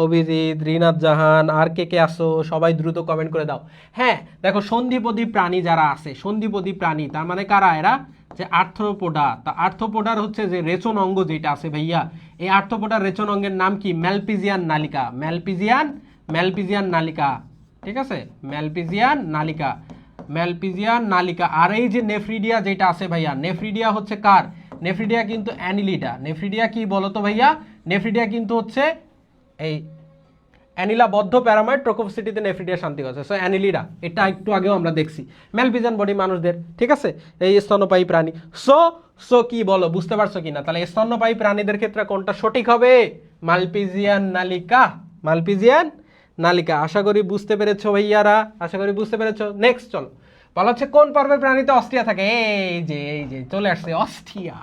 অভিজিৎ, রিনাত জাহান, আর কে কে আসো? সবাই দ্রুত কমেন্ট করে দাও। হ্যাঁ, দেখো সন্ধিপদী প্রাণী যারা আছে, সন্ধিপদী প্রাণী তার মানে কারা? এরা যে আর্থ্রোপোডা। তা আর্থ্রোপোডার হচ্ছে যে রেচন অঙ্গ যেটা আছে ভাইয়া, এই আর্থ্রোপোডার রেচন অঙ্গের নাম কি? ম্যালপিজিয়ান নালিকা, ম্যালপিজিয়ান নালিকা। ঠিক আছে, ম্যালপিজিয়ান নালিকা, ম্যালপিজিয়ান নালিকা। আর এই যে নেফ্রিডিয়া যেটা আছে ভাইয়া, নেফ্রিডিয়া হচ্ছে কার? নেফ্রিডিয়া কিন্তু অ্যানিলিডা। নেফ্রিডিয়া কি বলো তো ভাইয়া? নেফ্রিডিয়া কিন্তু হচ্ছে এই অ্যানিলা বদ্ধ প্যারামাইড ট্রোকোফিসিটিতে নেফ্রিডিয়া শান্তি আছে। সো অ্যানিলিডা, এটা একটু আগেও আমরা দেখছি। ম্যালপিজিয়ান বডি মানুষদের, ঠিক আছে, এই স্তন্যপায়ী প্রাণী। সো সো কি বলো, বুঝতে পারছো কিনা? তাহলে স্তন্যপায়ী প্রাণীদের ক্ষেত্রে কোনটা সঠিক হবে? ম্যালপিজিয়ান নালিকা, ম্যালপিজিয়ান নালিকা। আশা করি বুঝতে পেরেছো ভাইয়ারা, আশা করি বুঝতে পেরেছো। নেক্সট চলো, বলা হচ্ছে কোন পর্বের প্রাণীতে অস্টিয়া থাকে? এই যে চলে আসছে অস্টিয়া।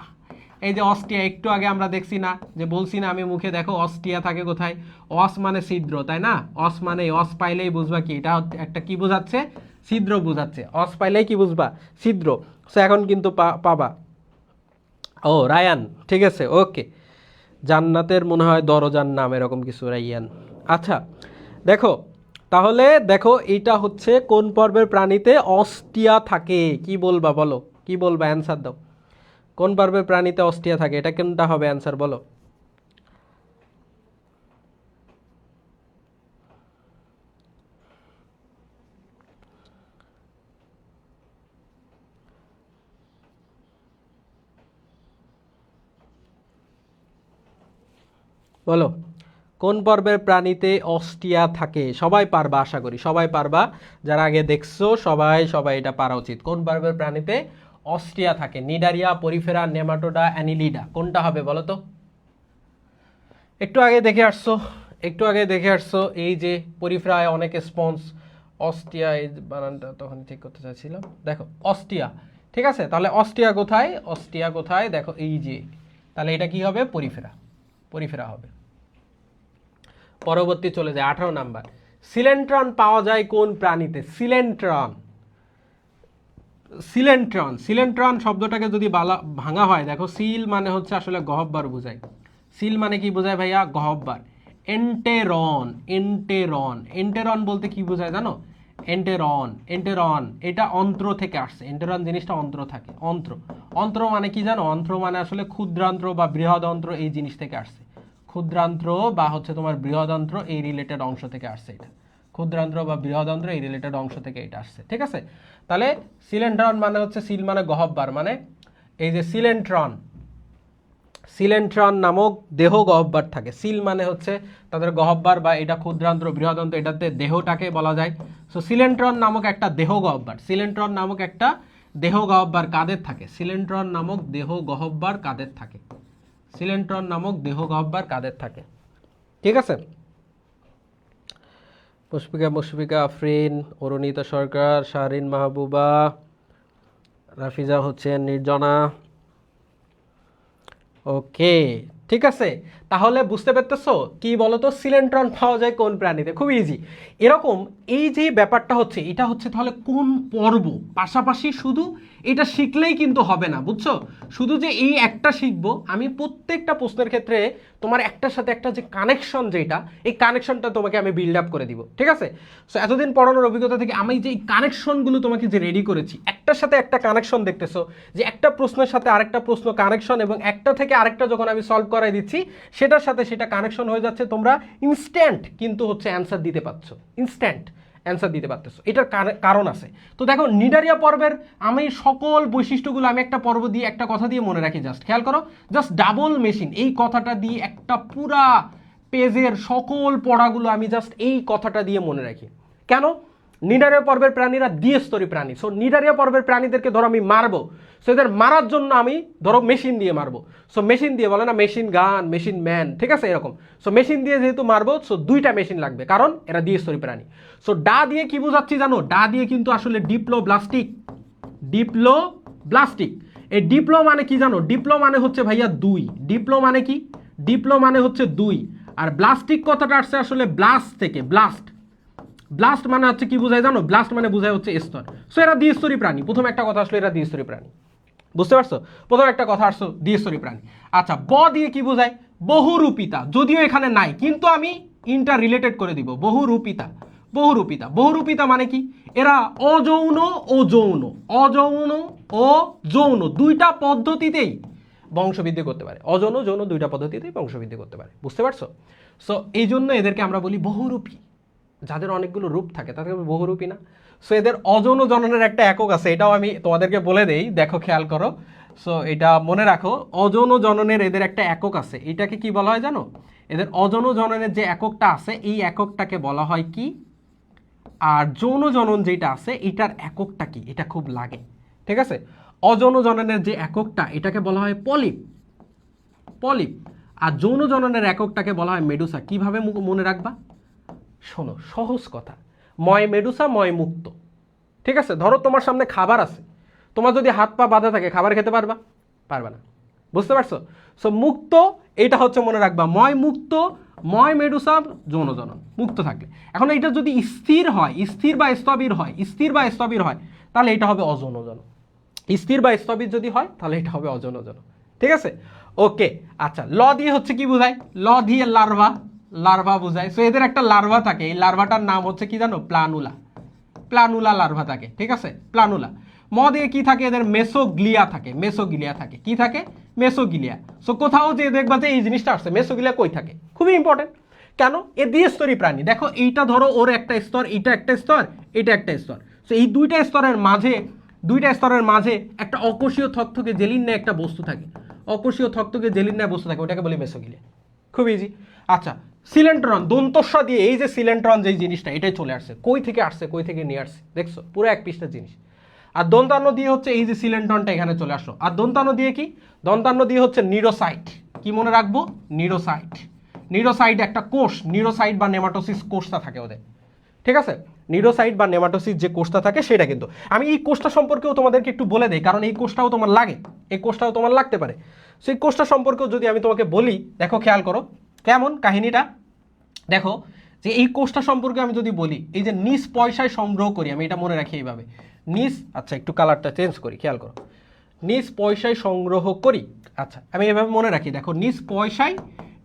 এই যে অস্টিয়া, একটু আগে আমরা দেখছি না, যে বলছি না আমি মুখে, দেখো অস্টিয়া থাকে কোথায়? অস মানে ছিদ্র, তাই না? অস মানে, অস পাইলেই বুঝবা কি এটা একটা কি বোঝাচ্ছে? ছিদ্র বোঝাচ্ছে। অস পাইলেই কি বুঝবা? ছিদ্র। সো এখন কিন্তু পাবা। ও রায়ান, ঠিক আছে, ওকে। জান্নাতের মনে হয় দরজার নাম, এরকম কিছু, রাইয়ান। আচ্ছা দেখো, তাহলে দেখো এইটা হচ্ছে কোন পর্বের প্রাণীতে অস্টিয়া থাকে? কি বলবা বলো, কি বলবা? অ্যান্সার দাও। কোন পর্বের প্রাণীতে অস্টিয়া থাকে? এটা কোনটা হবে? অ্যান্সার বলো। বলো, কোন পর্বের প্রাণীতে অস্টিয়া থাকে? সবাই পারবা, আশা করি সবাই পারবা। যারা আগে দেখছো সবাই সবাই এটা পারা উচিত। কোন পর্বের প্রাণীতে অস্টিয়া থাকে? নিডারিয়া, পরিফেরা, নেমাটোডা, অ্যানিলিডা, কোনটা হবে বলো তো? একটু আগে দেখে আসছো, একটু আগে দেখে আসছো এই যে পরিফেরায় অনেক স্পঞ্জ। অস্টিয়া, এই বানানটা তখন ঠিক করতে চাইছিলাম। দেখো অস্টিয়া, ঠিক আছে, তাহলে অস্টিয়া কোথায়? অস্টিয়া কোথায়? দেখো এই যে, তাহলে এটা কি হবে? পরিফেরা, পরিফেরা হবে। পরবর্তী চলে যায় 18 নাম্বার। সিলেন্ট্রন পাওয়া যায় কোন প্রাণীতে? সিলেন্ট্রন, সিলেন্ট্রন, সিলেন্ট্রন শব্দটাকে যদি ভাঙা হয়, দেখো সিল মানে হচ্ছে আসলে গহব্বর বোঝায়। সিল মানে কি বোঝায় ভাইয়া? গহব্বর। এন্টেরন, এন্টেরন, এন্টেরন বলতে কি বোঝায় জানো? এন্টেরন, এন্টেরন এটা অন্ত্র থেকে আসছে। এন্টেরন জিনিসটা অন্ত্র থাকে, অন্ত্র। অন্ত্র মানে কি জানো? অন্ত্র মানে আসলে ক্ষুদ্রান্ত্র বা বৃহদন্ত্র, এই জিনিস থেকে আসছে। ক্ষুদ্রান্ত্র বা হচ্ছে তোমার বৃহদন্ত্র, এই রিলেটেড অংশ থেকে আসছে এটা। ক্ষুদ্রান্ত্র বা বৃহদন্ত্র, এই রিলেটেড অংশ থেকে এটা আসছে, ঠিক আছে। তাহলে সিলেন্ট্রন মানে হচ্ছে, সিল মানে গহব্বর, মানে এই যে সিলেন্ট্রন, সিলেন্ট্রন নামক দেহ গহ্বর থাকে। সিল মানে হচ্ছে তাদের গহ্বর বা এটা ক্ষুদ্রান্ত্র বৃহদান্ত্র, এটাতে দেহটাকে বলা যায়। সো সিলেন্ট্রন নামক একটা দেহ গহ্বর, সিলেন্ট্রন নামক একটা দেহ গহ্বর কাদের থাকে? সিলেন্ট্রন নামক দেহ গহ্বর কাদের থাকে? সিলেন্ট্রন নামক দেহ গহ্বর কাদের থাকে? ঠিক আছে। পুষ্পিকা মুশফিকা আফরিন, অরুণিতা সরকার, শাহরিন মাহবুবা, রাফিজা হোসেন, নির্জনা। ওকে, ঠিক আছে। তাহলে বুঝতে পারতেছো কি বলতো, সিলেন্ট্রন পাওয়া যায় কোন প্রাণীতে? খুব ইজি। এরকম এই যে ব্যাপারটা হচ্ছে, এটা হচ্ছে তাহলে কোন পর্ব, পাশাপাশি শুধু এটা শিখলেই কিন্তু হবে না, বুঝছো? শুধু যে এই একটা শিখবো আমি, প্রত্যেকটা প্রশ্নের ক্ষেত্রে তোমার একটার সাথে একটা যে কানেকশন, যেটা এই কানেকশনটা তোমাকে আমি বিল্ড আপ করে দিব, ঠিক আছে? সো এতদিন পড়ানোর অভিজ্ঞতা থেকে আমি যে এই কানেকশনগুলো তোমাকে যে রেডি করেছি, একটার সাথে একটা কানেকশন দেখতেছো, যে একটা প্রশ্নের সাথে আরেকটা প্রশ্ন কানেকশন, এবং একটা থেকে আরেকটা যখন আমি সলভ করাই দিচ্ছি সেটার সাথে সেটা কানেকশন হয়ে যাচ্ছে, তোমরা ইনস্ট্যান্ট কিন্তু হচ্ছে অ্যান্সার দিতে পারছো, ইনস্ট্যান্ট অ্যান্সার দিতে পারতেছো। এটার কারণ আছে। তো দেখো নিডারিয়া পর্বের আমি সকল বৈশিষ্ট্যগুলো আমি একটা পর্ব দিয়ে একটা কথা দিয়ে মনে রাখি, জাস্ট খেয়াল করো, জাস্ট ডাবল মেশিন এই কথাটা দিয়ে একটা পুরা পেজের সকল পড়াগুলো আমি জাস্ট এই কথাটা দিয়ে মনে রাখি। কেন? নিডারিয়া পর্বের প্রাণীরা দ্বিস্তরী প্রাণী। সো নিডারিয়া পর্বের প্রাণীদেরকে ধরো আমি মারবো, সো এদের মারার জন্য আমি ধরো মেশিন দিয়ে মারবো। সো মেশিন দিয়ে বলে না মেশিন গান, মেশিন ম্যান, ঠিক আছে এরকম। সো মেশিন দিয়ে যেহেতু মারবো, সো দুইটা মেশিন লাগবে, কারণ এরা দ্বিস্তরী প্রাণী। সো ডা দিয়ে কি বোঝাচ্ছি জানো? ডা দিয়ে কিন্তু আসলে ডিপ্লোব্লাস্টিক, ডিপ্লোব্লাস্টিক। এই ডিপ্লো মানে কি জানো? ডিপ্লো মানে হচ্ছে ভাইয়া দুই। ডিপ্লো মানে কি? ডিপ্লো মানে হচ্ছে দুই। আর ব্লাস্টিক কথাটা আসছে আসলে ব্লাস্ট থেকে, ব্লাস্ট। ব্লাস্ট মানে হচ্ছে কি বোঝায় জানো? ব্লাস্ট মানে বোঝায় হচ্ছে স্তর। সো এরা দ্বিস্তরী প্রাণী। প্রথম একটা কথা আসলে এরা দ্বিস্তরী প্রাণী, বুঝতে পারছো? প্রথম একটা কথা আসছো দ্বিস্তরী প্রাণী। আচ্ছা, ব দিয়ে কি বোঝায়? বহুরূপিতা। যদিও এখানে নাই কিন্তু আমি ইন্টার রিলেটেড করে দিব। বহুরূপিতা, বহুরূপিতা। বহুরূপিতা মানে কি? এরা অযৌন ও যৌন, অযৌন ও যৌন দুইটা পদ্ধতিতেই বংশবৃদ্ধি করতে পারে। অযৌন যৌন দুইটা পদ্ধতিতেই বংশবৃদ্ধি করতে পারে, বুঝতে পারছো? সো এই জন্য এদেরকে আমরা বলি বহুরূপী। যাদের অনেকগুলো রূপ থাকে তাদেরকে বহুরূপী না। সো এদের অযৌন জননের একটা একক আছে, এটাও আমি তোমাদেরকে বলে দেই, দেখো খেয়াল করো। সো এটা মনে রাখো, অযৌন জননের এদের একটা একক আছে। এটাকে কি বলা হয় জানো? এদের অযৌন জননের যে এককটা আছে এই এককটাকে বলা হয় কি? আর যৌন জনন যেটা আছে এটার এককটা কি? এটা খুব লাগে, ঠিক আছে? অযৌন জননের যে এককটা এটাকে বলা হয় পলিপ, পলিপ। আর যৌন জননের এককটাকে বলা হয় মেডুসা। কিভাবে মনে রাখবা? শোনো, সহজ কথা, ময় মেডুসা ময় মুক্ত, ঠিক আছে? ধরো তোমার সামনে খাবার আছে, তোমার যদি হাত পা বাঁধা থাকে খাবার খেতে পারবা? পারবে না, বুঝতে পারছো? সো মুক্ত এটা হচ্ছে মনে রাখবা, ময় মুক্ত, ময় মেডুসা যৌন জনন, মুক্ত থাকলে। এখন এটা যদি স্থির হয়, স্থির বা স্থবির হয়, স্থির বা স্থবির হয়, তাহলে এটা হবে অযৌন জনন। স্থির বা স্থবির যদি হয় তাহলে এটা হবে অযৌন জনন, ঠিক আছে? ওকে, আচ্ছা, ল দিয়ে হচ্ছে কি বোঝায়? ল দিয়ে লার্ভা, লার্ভা বোঝায়। সো এদের একটা লার্ভা থাকে, এই লার্ভাটার নাম হচ্ছে কি জানো? প্লানুলা, প্লানুলা লার্ভা থাকে, ঠিক আছে? প্লানুলা। ম দিয়ে কি থাকে? এদের মেসোগ্লিয়া থাকে, মেসোগ্লিয়া থাকে। কি থাকে? মেসোগ্লিয়া। সো কোথাও যে দেখবা যে এই জিনিসটা আসছে, মেসোগ্লিয়া কই থাকে? খুবই ইম্পর্টেন্ট। কেন? এ দ্বিস্তরী প্রাণী। দেখো এইটা ধরো ওর একটা স্তর, এইটা একটা স্তর, এটা একটা স্তর। সো এই দুইটা স্তরের মাঝে, দুইটা স্তরের মাঝে একটা অকোষীয় থকথকে জেলিন ন্যায় একটা বস্তু থাকে, অকোষীয় থকথকে জেলিন ন্যায় বস্তু থাকে, ওটাকে বলি মেসোগ্লিয়া। খুব ইজি। আচ্ছা, সিলেন্ট্রন, দন্তস্ব দিয়ে এই যে সিলেন্ট্রন যেই জিনিসটা, এটাই চলে আসছে। কই থেকে আসছে, কই থেকে নিয়ে আসছে, দেখছো? পুরো এক পৃষ্ঠার জিনিস। আর দন্তান্ন দিয়ে হচ্ছে এই যে সিলেন্ট্রনটা এখানে চলে আসলো। আর দন্তান্ন দিয়ে কি? দন্তান্ন দিয়ে হচ্ছে নিউরোসাইট। কি মনে রাখবো? নিউরোসাইট। নিউরোসাইট একটা কোষ, নিউরোসাইট বা নেমাটোসিস কোষটা থাকে ওদের, ঠিক আছে? নিউরোসাইট বা নেমাটোসিস যে কোষটা থাকে সেটা কিন্তু আমি এই কোষটা সম্পর্কেও তোমাদেরকে একটু বলে দেই, কারণ এই কোষটাও তোমার লাগে, এই কোষটাও তোমার লাগতে পারে। সেই কোষটা সম্পর্কেও যদি আমি তোমাকে বলি, দেখো খেয়াল করো কেমন কাহিনীটা। দেখো যে এই কোষটা সম্পর্কে আমি যদি বলি, এই যে নিজ পয়সায় সংগ্রহ করি, আমি এটা মনে রাখি এইভাবে, নিজ, আচ্ছা একটু কালারটা চেঞ্জ করি, খেয়াল করো, নিজ পয়সায় সংগ্রহ করি। আচ্ছা আমি এভাবে মনে রাখি, দেখো নিজ পয়সায়,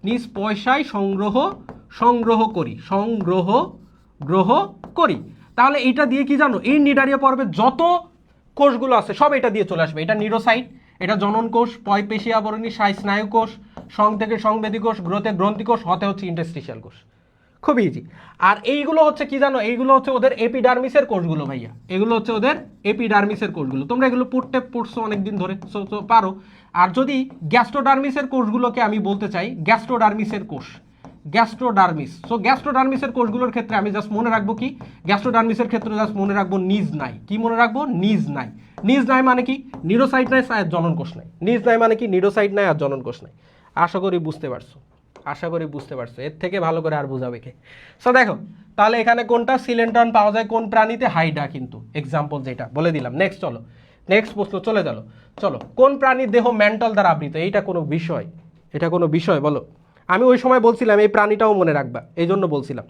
নিজ পয়সায় সংগ্রহ করি, সংগ্রহ গ্রহ করি। তাহলে এটা দিয়ে কি জানো? এই নিডারিয়া পর্বের যত কোষগুলো আছে সব এটা দিয়ে চলে আসবে। এটা নিউরোসাইট, এটা জনন কোষ, পয়পেশী আবরণী, স্নায়ু কোষ, সং থেকে সংবেদী কোষ, গ্রোথে গ্রন্থি কোষ, হতে হচ্ছে ইন্টারস্টিশিয়াল কোষ। খুব ইজি। আর এইগুলো হচ্ছে কি জানো, এইগুলো হচ্ছে ওদের এপিডার্মিসের কোর্সগুলো ভাইয়া, এগুলো হচ্ছে ওদের এপিডার্মিসের কোর্সগুলো। তোমরা এগুলো পড়ছো অনেকদিন ধরে, সো পারো। আর যদি গ্যাস্ট্রোডার্মিসের কোর্সগুলোকে আমি বলতে চাই, গ্যাস্ট্রোডার্মিসের কোর্স, গ্যাস্ট্রোডার্মিস। সো গ্যাস্ট্রোডার্মিসের কোর্সগুলোর ক্ষেত্রে আমি জাস্ট মনে রাখবো কি, গ্যাস্ট্রোডার্মিসের ক্ষেত্রে জাস্ট মনে রাখবো নিজ নাই। কি মনে রাখবো? নিজ নাই। নিজ নাই মানে কি? নিউরোসাইট নাই আর জনন কোষ নাই। নিজ নাই মানে কি? নিউরোসাইট নাই আর জনন কোষ নাই। আশা করি বুঝতে পারছো, আশা করি বুঝতে পারছো। এর থেকে ভালো করে আর বোঝাবে কে? সো দেখো তাহলে এখানে কোনটা সিলেন্টন পাওয়া যায় কোন প্রাণীতে? হাইড্রা কিন্তু এক্সাম্পল যেটা বলে দিলাম। নেক্সট চলো, নেক্সট প্রশ্ন চলে গেল। চলো, কোন প্রাণীর দেহ মেন্টাল দ্বারা আবৃত? এইটা কোনো বিষয়? এটা কোনো বিষয় বলো? আমি ওই সময় বলছিলাম এই প্রাণীটাও মনে রাখবা, এই জন্য বলছিলাম।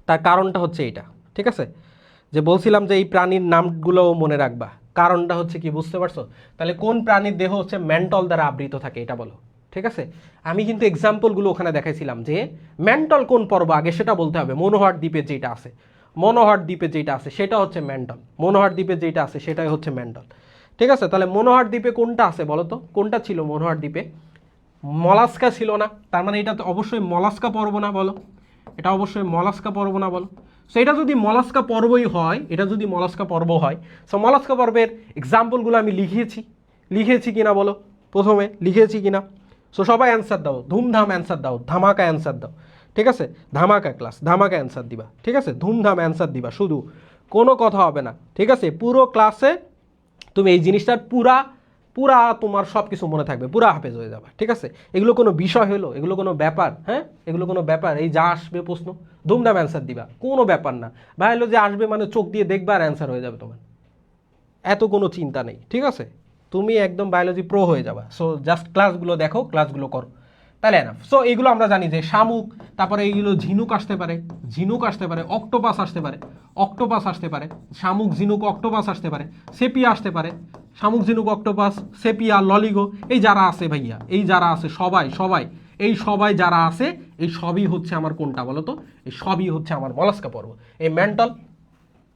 তার কারণটা হচ্ছে এইটা, ঠিক আছে? যে বলছিলাম যে এই প্রাণীর নামগুলোও মনে রাখবা, কারণটা হচ্ছে কি, বুঝতে পারছো? তাহলে কোন প্রাণীর দেহ হচ্ছে মেন্টল দ্বারা আবৃত থাকে এটা বলো, ঠিক আছে? আমি কিন্তু এক্সাম্পলগুলো ওখানে দেখাইছিলাম যে মেন্টল কোন পর্ব আগে সেটা বলতে হবে। মনোহর দ্বীপে যেটা আছে, মনোহর দ্বীপে যেটা আছে সেটা হচ্ছে মেন্টল। মনোহর দ্বীপে যেটা আছে সেটাই হচ্ছে মেন্টল, ঠিক আছে? তাহলে মনোহর দ্বীপে কোনটা আছে বলো তো? কোনটা ছিল মনোহর দ্বীপে? মলাস্কা ছিল না, তার মানে এটা তো অবশ্যই মলাস্কা পর্ব না বলো? এটা অবশ্যই মলাস্কা পর্ব না বলো? সো এটা যদি মলাস্কা পর্বই হয়, এটা যদি মলাস্কা পর্ব হয়, সো মলাস্কা পর্বের এক্সাম্পলগুলো আমি লিখিয়েছি কিনা বলো? প্রথমে লিখিয়েছি কিনা? সো সবাই অ্যান্সার দাও, ধুমধাম অ্যান্সার দাও, ধামাকা অ্যান্সার দাও, ঠিক আছে? ধামাকা ক্লাস, ধামাকা অ্যান্সার দিবা, ঠিক আছে? ধুমধাম অ্যান্সার দিবা, শুধু কোনো কথা হবে না, ঠিক আছে? পুরো ক্লাসে তুমি এই জিনিসটার পুরা পুরা তোমার সব কিছু মনে থাকবে, পুরা হাফেজ হয়ে যাবে, ঠিক আছে? এগুলো কোনো বিষয় হলো? এগুলো কোনো ব্যাপার? হ্যাঁ, এগুলো কোনো ব্যাপার? এই যা আসবে প্রশ্ন ধুমধাম অ্যান্সার দিবা, কোনো ব্যাপার না ভাই। হলো যে আসবে মানে চোখ দিয়ে দেখবা আর অ্যান্সার হয়ে যাবে তোমার, এত কোনো চিন্তা নেই, ঠিক আছে? তুমি একদম বায়োলজি প্রো হয়ে যাবা। সো জাস্ট ক্লাসগুলো দেখো, ক্লাসগুলো করো, তাহলে এনাফ। সো এইগুলো আমরা জানি যে শামুক, তারপরে এইগুলো ঝিনুক আসতে পারে, ঝিনুক আসতে পারে, অক্টোপাস আসতে পারে, অক্টোপাস আসতে পারে, শামুক ঝিনুক অক্টোপাস আসতে পারে, সেপিয়া আসতে পারে, শামুক ঝিনুক অক্টোপাস সেপিয়া ললিগো, এই যারা আছে ভাইয়া, এই যারা আছে সবাই সবাই এই সবাই যারা আছে এই সবই হচ্ছে আমার কোনটা বলো তো? এই সবই হচ্ছে আমার মলাস্কা পর্ব। এই মেন্টাল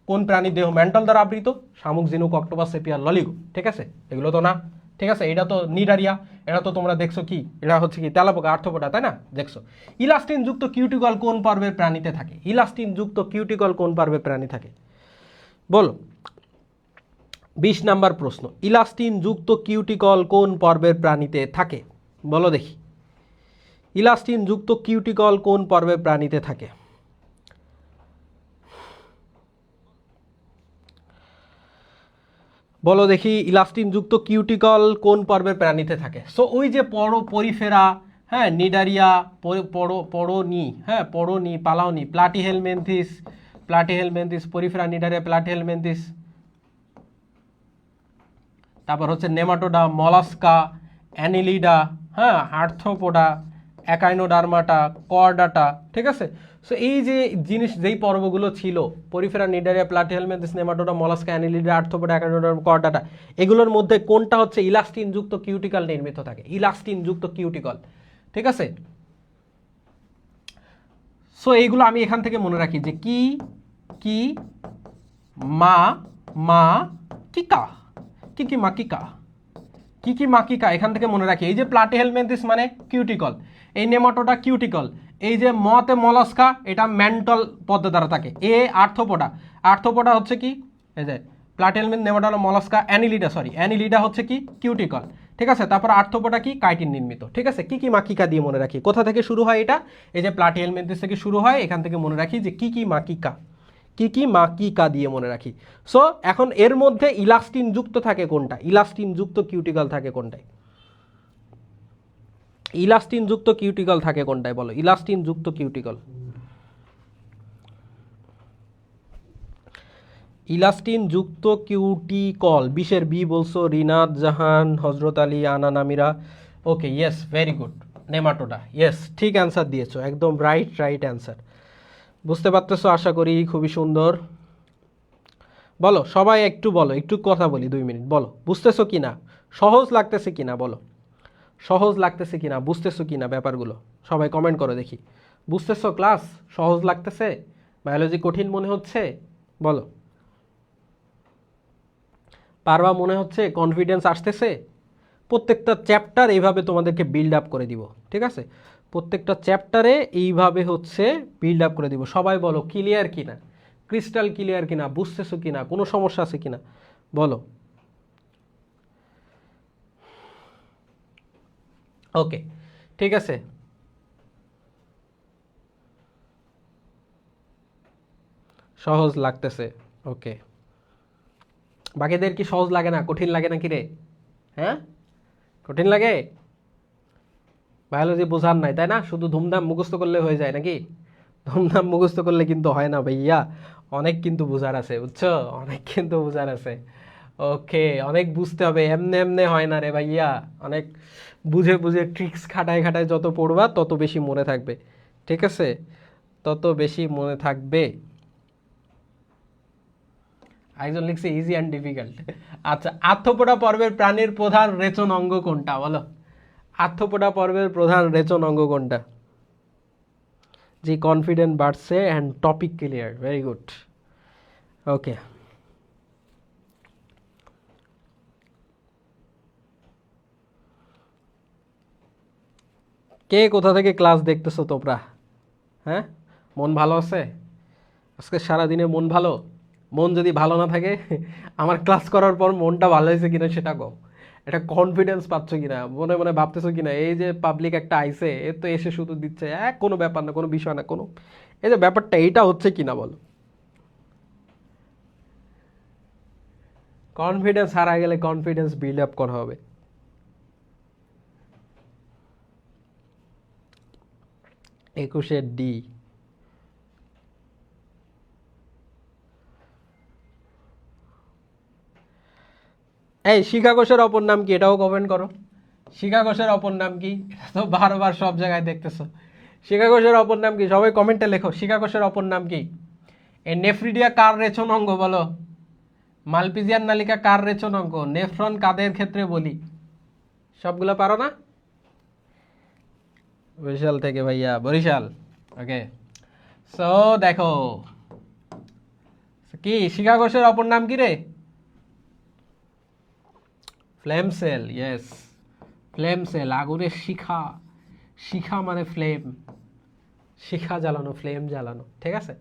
কোন প্রাণীর দেহ মেন্টাল দ্বারা আবৃত? শামুক ঝিনুক অক্টোপাস সেপিয়া ললিগো, ঠিক আছে? এগুলো তো না, ঠিক আছে? এটা তো নিডারিয়া, এটা তো তোমরা দেখছো কি, এটা হচ্ছে কি তেলাপোকা, আর্থ্রোপোডা, তাই না? দেখছো। ইলাস্টিন যুক্ত কিউটিকল কোন পর্বের প্রাণীতে থাকে? ইলাস্টিন যুক্ত কিউটিকল কোন পর্বের প্রাণী থাকে বলো? 20 নাম্বার প্রশ্ন, ইলাস্টিন যুক্ত কিউটিকল কোন পর্বের প্রাণীতে থাকে বলো দেখি? ইলাস্টিন যুক্ত কিউটিকল কোন পর্বের প্রাণীতে থাকে? বলো দেখি, ইলাস্টিন যুক্ত কিউটিকল কোন পর্বের প্রাণীতে থাকে? সো ওই যে পরিফেরা, হ্যাঁ, নিডারিয়া, পড়োনি, হ্যাঁ, পড়োনি, পালাওনি, প্লাটিহেলমেন্থিস, প্লাটিহেলমেন্থিস, পরিফেরা, নিডারিয়া, প্লাটিহেলমেন্থিস, তারপর হচ্ছে নেমাটোডা, মলাস্কা, অ্যানিলিডা, হ্যাঁ, আর্থ্রোপোডা, অ্যাকাইনোডার্মাটা, কর্ডাটা, ঠিক আছে? সো এই যে জিনিস, যেই পর্বগুলো ছিল Porifera, Cnidaria, Platyhelminthes, Nematoda, Mollusca, Annelida, Arthropoda, Echinodermata, Chordata, এগুলোর মধ্যে কোনটা হচ্ছে ইলাস্টিন যুক্ত কিউটিকল নির্মিত থাকে? ইলাস্টিন যুক্ত কিউটিকল, ঠিক আছে? সো এইগুলো আমি এখান থেকে মনে রাখি যে কি কি মা মা কিকা, কি মা কিকা, কি মাকিকা, এখান থেকে মনে রাখি। এই যে প্লাটিহেলমেন্থিস মানে কিউটিকল, এই নেমাটোডা কিউটিকল, এই যে মতে মলাস্কা এটা মেন্টাল পদ্মা দ্বারা থাকে। এ আর্থ্রোপোডা, আর্থ্রোপোডা হচ্ছে কি, এই যে Platyhelminthes, Nematoda, Mollusca, Annelida, sorry Annelida হচ্ছে কি কিউটিকল, ঠিক আছে? তারপর আর্থ্রোপোডা কি কাইটিন নির্মিত, ঠিক আছে? কি মাকিকা দিয়ে মনে রাখি। কোথা থেকে শুরু হয় এটা? এই যে প্লাটিহেলমেন্থিস থেকে শুরু হয়, এখান থেকে মনে রাখি যে কি মাকিকা, কি মাকিকা দিয়ে মনে রাখি। সো এখন এর মধ্যে ইলাস্টিন যুক্ত থাকে কোনটা? ইলাস্টিন যুক্ত কিউটিকল থাকে কোনটায়? ইলাস্টিন যুক্ত কিউটিকল থাকে কোনটায় বলো? ইলাস্টিন যুক্ত কিউটিকল, ইলাস্টিন যুক্ত কিউটিকল, 20-এর বি বলছো, Rinat Jahan, Hazrat Ali, Ana Namira, okay, yes, very good, nematoda, yes, ঠিক অ্যান্সার দিয়েছো, একদম রাইট অ্যান্সার। বুঝতে পারতেছো আশা করি, খুবই সুন্দর। বলো সবাই, একটু বলো, একটু কথা বলি 2 মিনিট, বলো বুঝতেছো কি না, সহজ লাগতেছে কি না বলো, সহজ লাগতেছে কি না, বুঝতেছো কি না ব্যাপারগুলো? সবাই কমেন্ট করো দেখি, বুঝতেছো? ক্লাস সহজ লাগতেছে? বায়োলজি কঠিন মনে হচ্ছে? বলো, পারবা মনে হচ্ছে? কনফিডেন্স আসতেছে? প্রত্যেকটা চ্যাপ্টার এইভাবে তোমাদেরকে বিল্ড আপ করে দিব, ঠিক আছে? প্রত্যেকটা চ্যাপ্টারে এইভাবে হচ্ছে বিল্ড আপ করে দিব। সবাই বলো ক্লিয়ার কিনা, ক্রিস্টাল ক্লিয়ার কিনা, বুঝতেছো কিনা, কোনো সমস্যা আছে কিনা বলো। ওকে, ঠিক আছে। সহজ লাগতেছে, ওকে। বাকিদের কি সহজ লাগে না, কঠিন লাগে না কি রে? হ্যাঁ, কঠিন লাগে? বায়োলজি বোঝার নাই তাই না, শুধু ধুমধাম মুখস্থ করলে হয়ে যায় নাকি? ধুমধাম মুখস্থ করলে কিন্তু হয় না ভাইয়া, অনেক কিন্তু বোঝার আছে, বুঝছো, অনেক কিন্তু বোঝার আছে। ওকে, অনেক বুঝতে হবে, এমনে এমনে হয় না রে ভাইয়া। অনেক বুঝে বুঝে ট্রিক্স খাটায় খাটায় যত পড়বা তত বেশি মনে থাকবে, ঠিক আছে, তত বেশি মনে থাকবে। একজন লিখছে ইজি অ্যান্ড ডিফিকাল্ট। আচ্ছা, আর্থ্রোপোডা পর্বের প্রাণীর প্রধান রেচন অঙ্গ কোনটা বলো? আর্থ্রোপোডা পর্বের প্রধান রেচন অঙ্গ কোনটা? জি, কনফিডেন্ট বাড়ছে and topic clear, very good. Okay, কে কোথা থেকে ক্লাস দেখতেছো তোমরা? হ্যাঁ, মন ভালো আছে আজকে সারাদিনে? মন ভালো? মন যদি ভালো না থাকে আমার ক্লাস করার পর মনটা ভালো হয়েছে কিনা সেটা কও। এটা কনফিডেন্স পাচ্ছ কিনা, মনে মনে ভাবতেছো কিনা এই যে পাবলিক একটা আইছে এ তো এসে শুধু দিচ্ছে কোনো ব্যাপার না, কোনো বিষয় না, কোনো এই যে ব্যাপারটা এইটা হচ্ছে কিনা বলো। কনফিডেন্স হারা গেলে কনফিডেন্স বিল্ড আপ করা হবে। একুশে ডি। এই শিখা ঘোষের অপর নাম কি, এটাও কমেন্ট করো। শিখা ঘোষের অপর নাম কি? এটা তো বারবার সব জায়গায় দেখতেছো। শিখা ঘোষের অপর নাম কি? সবাই কমেন্টে লেখো, শিখা ঘোষের অপর নাম কি? এই নেফ্রিডিয়া কার রেচন অঙ্গ বলো? মালপিজিয়ান নালিকা কার রেচন অঙ্গ? নেফ্রন কাদের ক্ষেত্রে বলি? সবগুলো পারো না? বরিশাল থেকে ভাইয়া, বরিশাল। ওকে, সো দেখো কি শিখা ঘোষের অপর নাম কি রে? Flame cell, yes, flame cell, আগুনের শিখা। শিখা মানে ফ্লেম, শিখা জ্বালানো, ফ্লেম জ্বালানো, ঠিক আছে।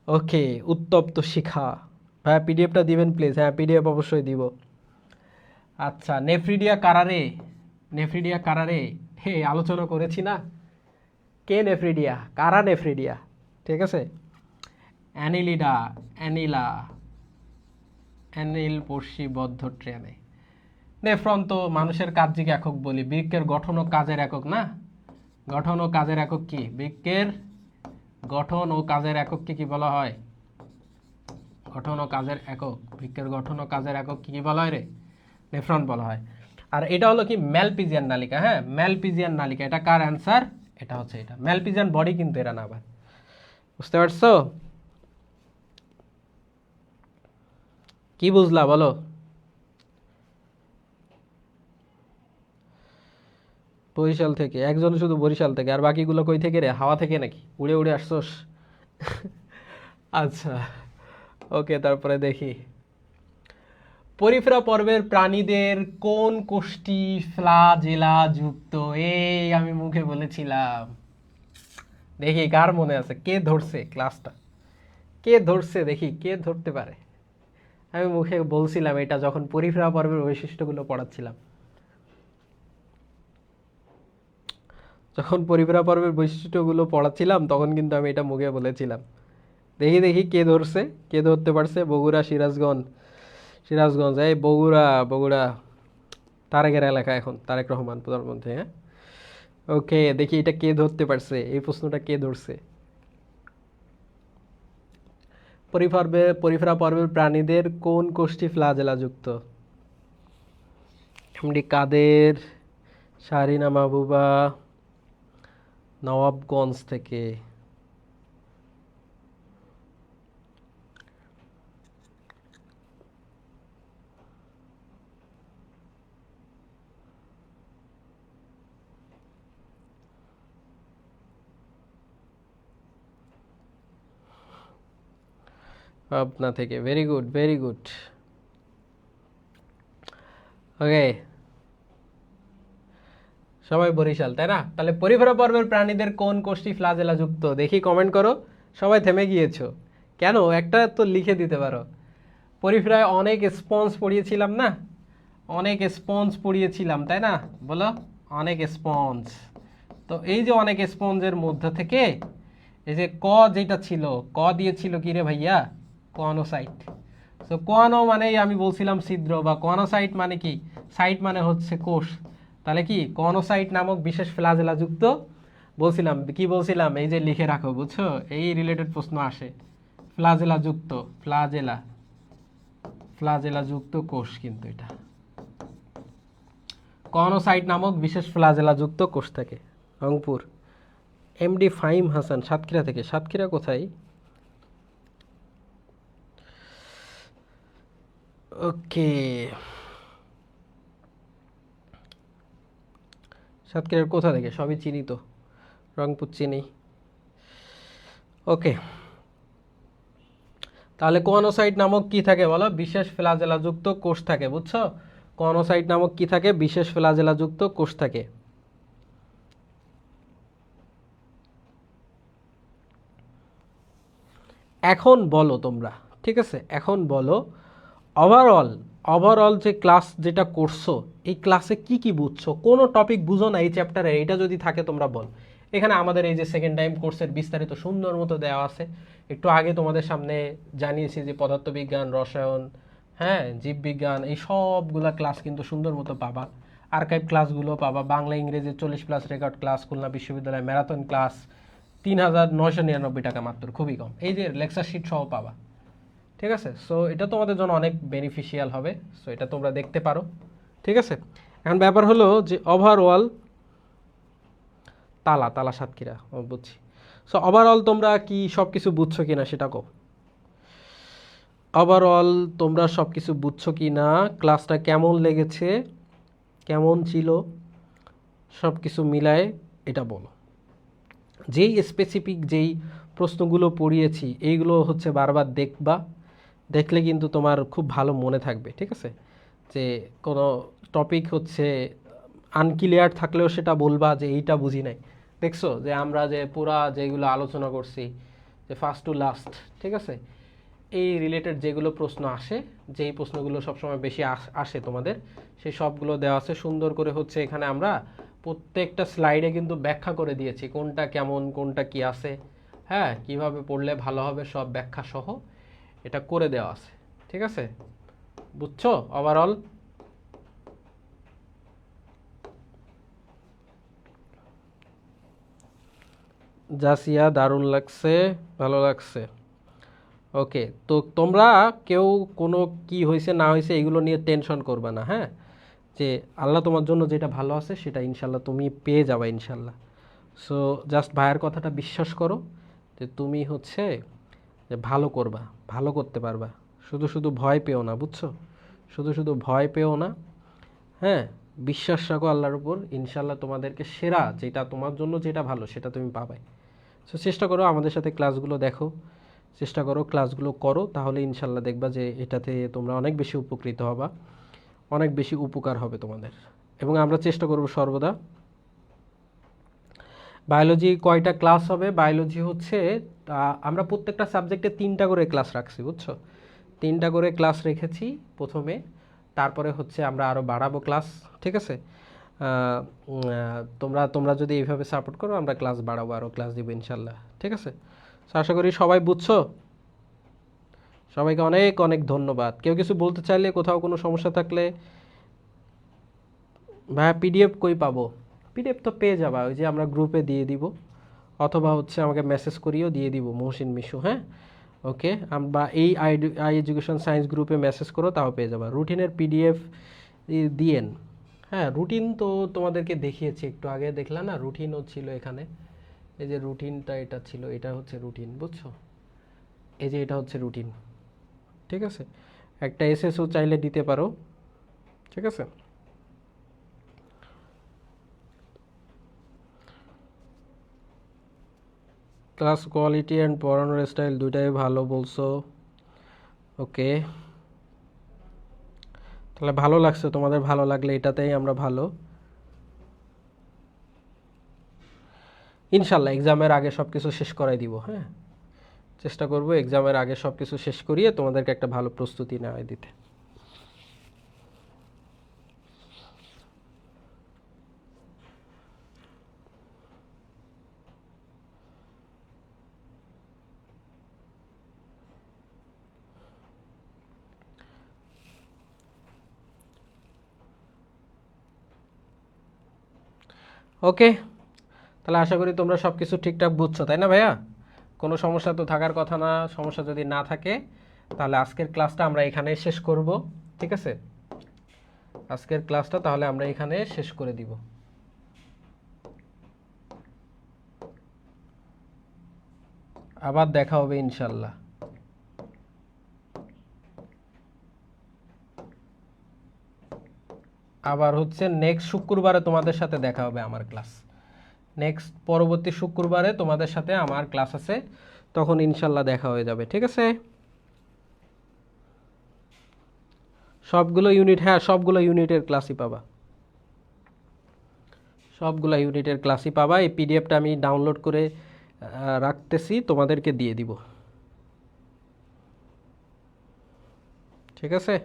ওকে, উত্তপ্ত শিখা। হ্যাঁ, পিডিএফটা দিবেন প্লিজ, হ্যাঁ পিডিএফ অবশ্যই দিব। আচ্ছা, নেফ্রিডিয়া কারারে, নেফ্রিডিয়া কারারে হে আলোচনা করেছি না। কে নেফ্রিডিয়া, কারা নেফ্রিডিয়া, ঠিক আছে। অ্যানিলিডা, অ্যানিলা, অ্যানিল পর্ষিবদ্ধ ট্রেনে। নেফ্রন তো মানুষের কার্যিক একক বলি, বৃক্কের গঠন ও কাজের একক না। গঠন ও কাজের একক কি? বৃক্কের গঠন ও কাজের একককে কি বলা হয়? গঠন ও কাজের একক, বৃক্কের গঠন ও কাজের একক কি বলা হয় রে? নেফ্রন বলা হয়। আর এটা হলো কি ম্যালপিজিয়ান নালিকা, হ্যাঁ ম্যালপিজিয়ান নালিকা, এটা কার অ্যান্সার? এটা হচ্ছে এটা ম্যালপিজিয়ান বডি কিন্তু এরা না আবার, বুঝতে পারছো? কি বুঝলা বলো? বরিশাল থেকে একজন, শুধু বরিশাল থেকে, আর বাকিগুলো কই থেকে রে, হাওয়া থেকে নাকি উড়ে উড়ে আসছোস? আচ্ছা, ওকে, তারপরে দেখি পরিফেরা পর্বের প্রাণীদের কোন কোষটি ফ্লাজেলা যুক্ত? এই আমি মুখে বলেছিলাম, দেখি কার মনে আছে, কে ধরছে ক্লাসটা, কে ধরছে, দেখি কে ধরতে পারে। আমি মুখে বলছিলাম এটা যখন পরিফেরা পর্বের বৈশিষ্ট্যগুলো পড়াচ্ছিলাম, যখন পরিফেরা পর্বের বৈশিষ্ট্যগুলো পড়াচ্ছিলাম তখন কিন্তু আমি এটা মুখে বলেছিলাম। দেখি দেখি কে ধরছে, কে ধরতে পারছে। বগুড়া, সিরাজগঞ্জ, সিরাজগঞ্জ, এই বগুড়া, বগুড়া তারেকের এলাকা এখন, তারেক রহমান প্রধানমন্ত্রী, হ্যাঁ। ওকে, দেখি এটা কে ধরতে পারছে, এই প্রশ্নটা কে ধরছে। পরিফেরা পর্বের প্রাণীদের কোন কোষটি ফ্লাজেলা যুক্ত? এমডি কাদের, শাহরিনা মাহবুবা, নবাবগঞ্জ থেকে। পাবনা থেকে, ভেরি গুড, ভেরি গুড। ওকে, সবাই বরিশাল, তাই না? তাহলে পরিফেরা পর্বের প্রাণীদের কোন কোষটি ফ্লাজেলা যুক্ত? দেখি কমেন্ট করো। সবাই থেমে গিয়েছো কেন? একটা তো লিখে দিতে পারো। পরিফেরায় অনেক স্পঞ্জ পড়িয়েছিলাম না, অনেক স্পঞ্জ পড়িয়েছিলাম, তাই না? বলো অনেক স্পঞ্জ। তো এই যে অনেক স্পঞ্জের মধ্যে থেকে এই যে ক যেটা ছিল, ক দিয়েছিল কি রে ভাইয়া? কনোসাইট। তো কোয়ানো মানেই আমি বলছিলাম ছিদ্র, বা কনোসাইট মানে কি? সাইট মানে হচ্ছে কোষ। তাহলে কি কনোসাইট নামক বিশেষ ফ্লাজেলা যুক্ত বলছিলাম। কি বলছিলাম? এই যে লিখে রাখো, বুঝছো? এই রিলেটেড প্রশ্ন আসে। ফ্লাজেলা যুক্ত, ফ্লাজেলা, ফ্লাজেলা যুক্ত কোষ কিন্তু এটা। কনোসাইট নামক বিশেষ ফ্লাজেলা যুক্ত কোষ থাকে। রংপুর। এমডি ফাহিম হাসান সাতক্ষীরা থেকে। সাতক্ষীরা কোথায়? ওকে, সাতক্ষীরার কোথা থেকে? সবই চিনি তো, রংপুর চিনি। ওকে, তাহলে কোয়ানোসাইট নামক কি থাকে বলো? বিশেষ ফ্লাজেলা যুক্ত কোষ থাকে, বুঝছো? কোয়ানোসাইট নামক কি থাকে? বিশেষ ফ্লাজেলা যুক্ত কোষ থাকে। এখন বলো তোমরা, ঠিক আছে? এখন বলো ওভারঅল, ওভারঅল যে ক্লাস যেটা করছো, এই ক্লাসে কি কি বুঝছো? কোনো টপিক বুঝো না এই চ্যাপ্টারে, এটা যদি থাকে তোমরা বল। এখানে আমাদের এই যে সেকেন্ড টাইম কোর্সের বিস্তারিত সুন্দর মতো দেওয়া আছে। একটু আগে তোমাদের সামনে জানিয়েছি যে পদার্থবিজ্ঞান, রসায়ন, হ্যাঁ, জীববিজ্ঞান, এই সবগুলা ক্লাস কিন্তু সুন্দর মতো পাবা। আর্কাইভ ক্লাসগুলো পাবা, বাংলা ইংরেজি 40+ রেকর্ড ক্লাস, খুলনা বিশ্ববিদ্যালয় ম্যারাথন ক্লাস, ৩,৯৯৯ টাকা মাত্র, খুবই কম। এই যে লেকচার শিট সহ পাবা, ঠিক আছে? সো এটা তোমাদের জন্য অনেক বেনিফিশিয়াল হবে। সো এটা তোমরা দেখতে পারো, ঠিক আছে? এখন ব্যাপার হলো যে ওভারঅল তালা, তালা সাতক্ষীরা, বুঝছি। সো ওভারঅল তোমরা কি সব কিছু বুঝছো কিনা সেটা কও। ওভারঅল তোমরা সব কিছু বুঝছো কি না, ক্লাসটা কেমন লেগেছে, কেমন ছিল, সব কিছু মিলায় এটা বলো। যেই স্পেসিফিক যেই প্রশ্নগুলো পড়িয়েছি এইগুলো হচ্ছে বারবার দেখবা, দেখলে কিন্তু তোমার খুব ভালো মনে থাকবে, ঠিক আছে? যে কোনো টপিক হচ্ছে আনক্লিয়ার থাকলেও সেটা বলবা যে এইটা বুঝি নাই। দেখছো যে আমরা যে পুরা যেগুলো আলোচনা করছি, যে ফার্স্ট টু লাস্ট, ঠিক আছে, এই রিলেটেড যেগুলো প্রশ্ন আসে, যেই প্রশ্নগুলো সবসময় বেশি আসে তোমাদের, সেই সবগুলো দেওয়া আছে সুন্দর করে। হচ্ছে এখানে আমরা প্রত্যেকটা স্লাইডে কিন্তু ব্যাখ্যা করে দিয়েছি কোনটা কেমন, কোনটা কি আছে, হ্যাঁ, কিভাবে পড়লে ভালো হবে, সব ব্যাখ্যা সহ এটা করে দেওয়া আছে, ঠিক আছে? বুঝছো ওভারঅল? জাসিয়া দারুণ লাগছে, ভালো লাগছে। ওকে, তো তোমরা কেউ কোনো কি হয়েছে না হয়েছে এগুলো নিয়ে টেনশন করবে না, হ্যাঁ? যে আল্লাহ তোমার জন্য যেটা ভালো আছে সেটা ইনশাল্লাহ তুমি পেয়ে যাবে ইনশাল্লাহ। সো জাস্ট ভাইয়ের কথাটা বিশ্বাস করো যে তুমি হচ্ছে যে ভালো করবা, ভালো করতে পারবা। শুধু শুধু ভয় পেও না, বুঝছো? শুধু শুধু ভয় পেও না, হ্যাঁ? বিশ্বাস রাখো আল্লাহর উপর, ইনশাল্লাহ তোমাদেরকে সেরা যেটা তোমার জন্য যেটা ভালো সেটা তুমি পাবে। সো চেষ্টা করো আমাদের সাথে ক্লাসগুলো দেখো, চেষ্টা করো ক্লাসগুলো করো, তাহলে ইনশাল্লাহ দেখবা যে এটাতে তোমরা অনেক বেশি উপকৃত হবা, অনেক বেশি উপকার হবে তোমাদের। এবং আমরা চেষ্টা করব সর্বদা। বায়োলজি কয়টা ক্লাস হবে? বায়োলজি হচ্ছে আমরা প্রত্যেকটা সাবজেক্টে 3টা করে ক্লাস রাখছি, বুঝছো? 3টা করে ক্লাস রেখেছি প্রথমে, তারপরে হচ্ছে আমরা আরও বাড়াবো ক্লাস, ঠিক আছে? তোমরা তোমরা যদি এইভাবে সাপোর্ট করো আমরা ক্লাস বাড়াবো, আরও ক্লাস দিব ইনশাল্লাহ, ঠিক আছে? তো আশা করি সবাই বুঝছো। সবাইকে অনেক অনেক ধন্যবাদ। কেউ কিছু বলতে চাইলে, কোথাও কোনো সমস্যা থাকলে, ভাইয়া পিডিএফ কই পাবো? পিডিএফ তো পেয়ে যাবা, ওই যে আমরা গ্রুপে দিয়ে দিব, অথবা হচ্ছে আমাকে মেসেজ করিয়েও দিয়ে দিব, মহসিন মিশু, হ্যাঁ? ওকে, বা এই আই এডুকেশন সায়েন্স গ্রুপে মেসেজ করো, তাও পেয়ে যাবা রুটিনের পিডিএফ দিয়েন। হ্যাঁ, রুটিন তো তোমাদেরকে দেখিয়েছি একটু আগে, দেখলা না? রুটিনও ছিল এখানে। এই যে রুটিনটা এটা ছিল, এটা হচ্ছে রুটিন, বুঝছো? এই যে এটা হচ্ছে রুটিন, ঠিক আছে? একটা এসএসও চাইলে দিতে পারো, ঠিক আছে? ক্লাস কোয়ালিটি অ্যান্ড পড়ানোর স্টাইল দুইটাই ভালো বলছো। ওকে, তাহলে ভালো লাগছে তোমাদের, ভালো লাগলে এটাতেই আমরা ভালো। ইনশাল্লাহ এক্সামের আগে সব কিছু শেষ করাই দিব। হ্যাঁ, চেষ্টা করব এক্সামের আগে সব কিছু শেষ করিয়ে তোমাদেরকে একটা ভালো প্রস্তুতি নেওয়া দিতে। ওকে, তাহলে আশা করি তোমরা সব কিছু ঠিকঠাক বুঝছো, তাই না ভাইয়া? কোনো সমস্যা তো থাকার কথা না। সমস্যা যদি না থাকে তাহলে আজকের ক্লাসটা আমরা এখানেই শেষ করব। ঠিক আছে, আজকের ক্লাসটা তাহলে আমরা এখানে শেষ করে দিব। আবার দেখা হবে ইনশাল্লাহ। আবার হচ্ছে নেক্সট শুক্রবারে তোমাদের সাথে দেখা হবে আমার ক্লাস। নেক্সট পরবর্তী শুক্রবারে তোমাদের সাথে আমার ক্লাস আছে, তখন ইনশাল্লাহ দেখা হয়ে যাবে। ঠিক আছে, সবগুলো ইউনিট, হ্যাঁ সবগুলো ইউনিটের ক্লাসই পাবা, সবগুলো ইউনিটের ক্লাসই পাবা। এই পিডিএফটা আমি ডাউনলোড করে রাখতেছি, তোমাদেরকে দিয়ে দিব। ঠিক আছে,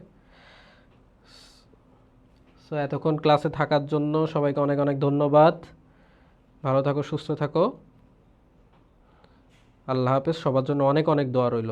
সো এতক্ষণ ক্লাসে থাকার জন্য সবাইকে অনেক অনেক ধন্যবাদ। ভালো থাকো, সুস্থ থাকো। আল্লাহ হাফেজ। সবার জন্য অনেক অনেক দোয়া রইল।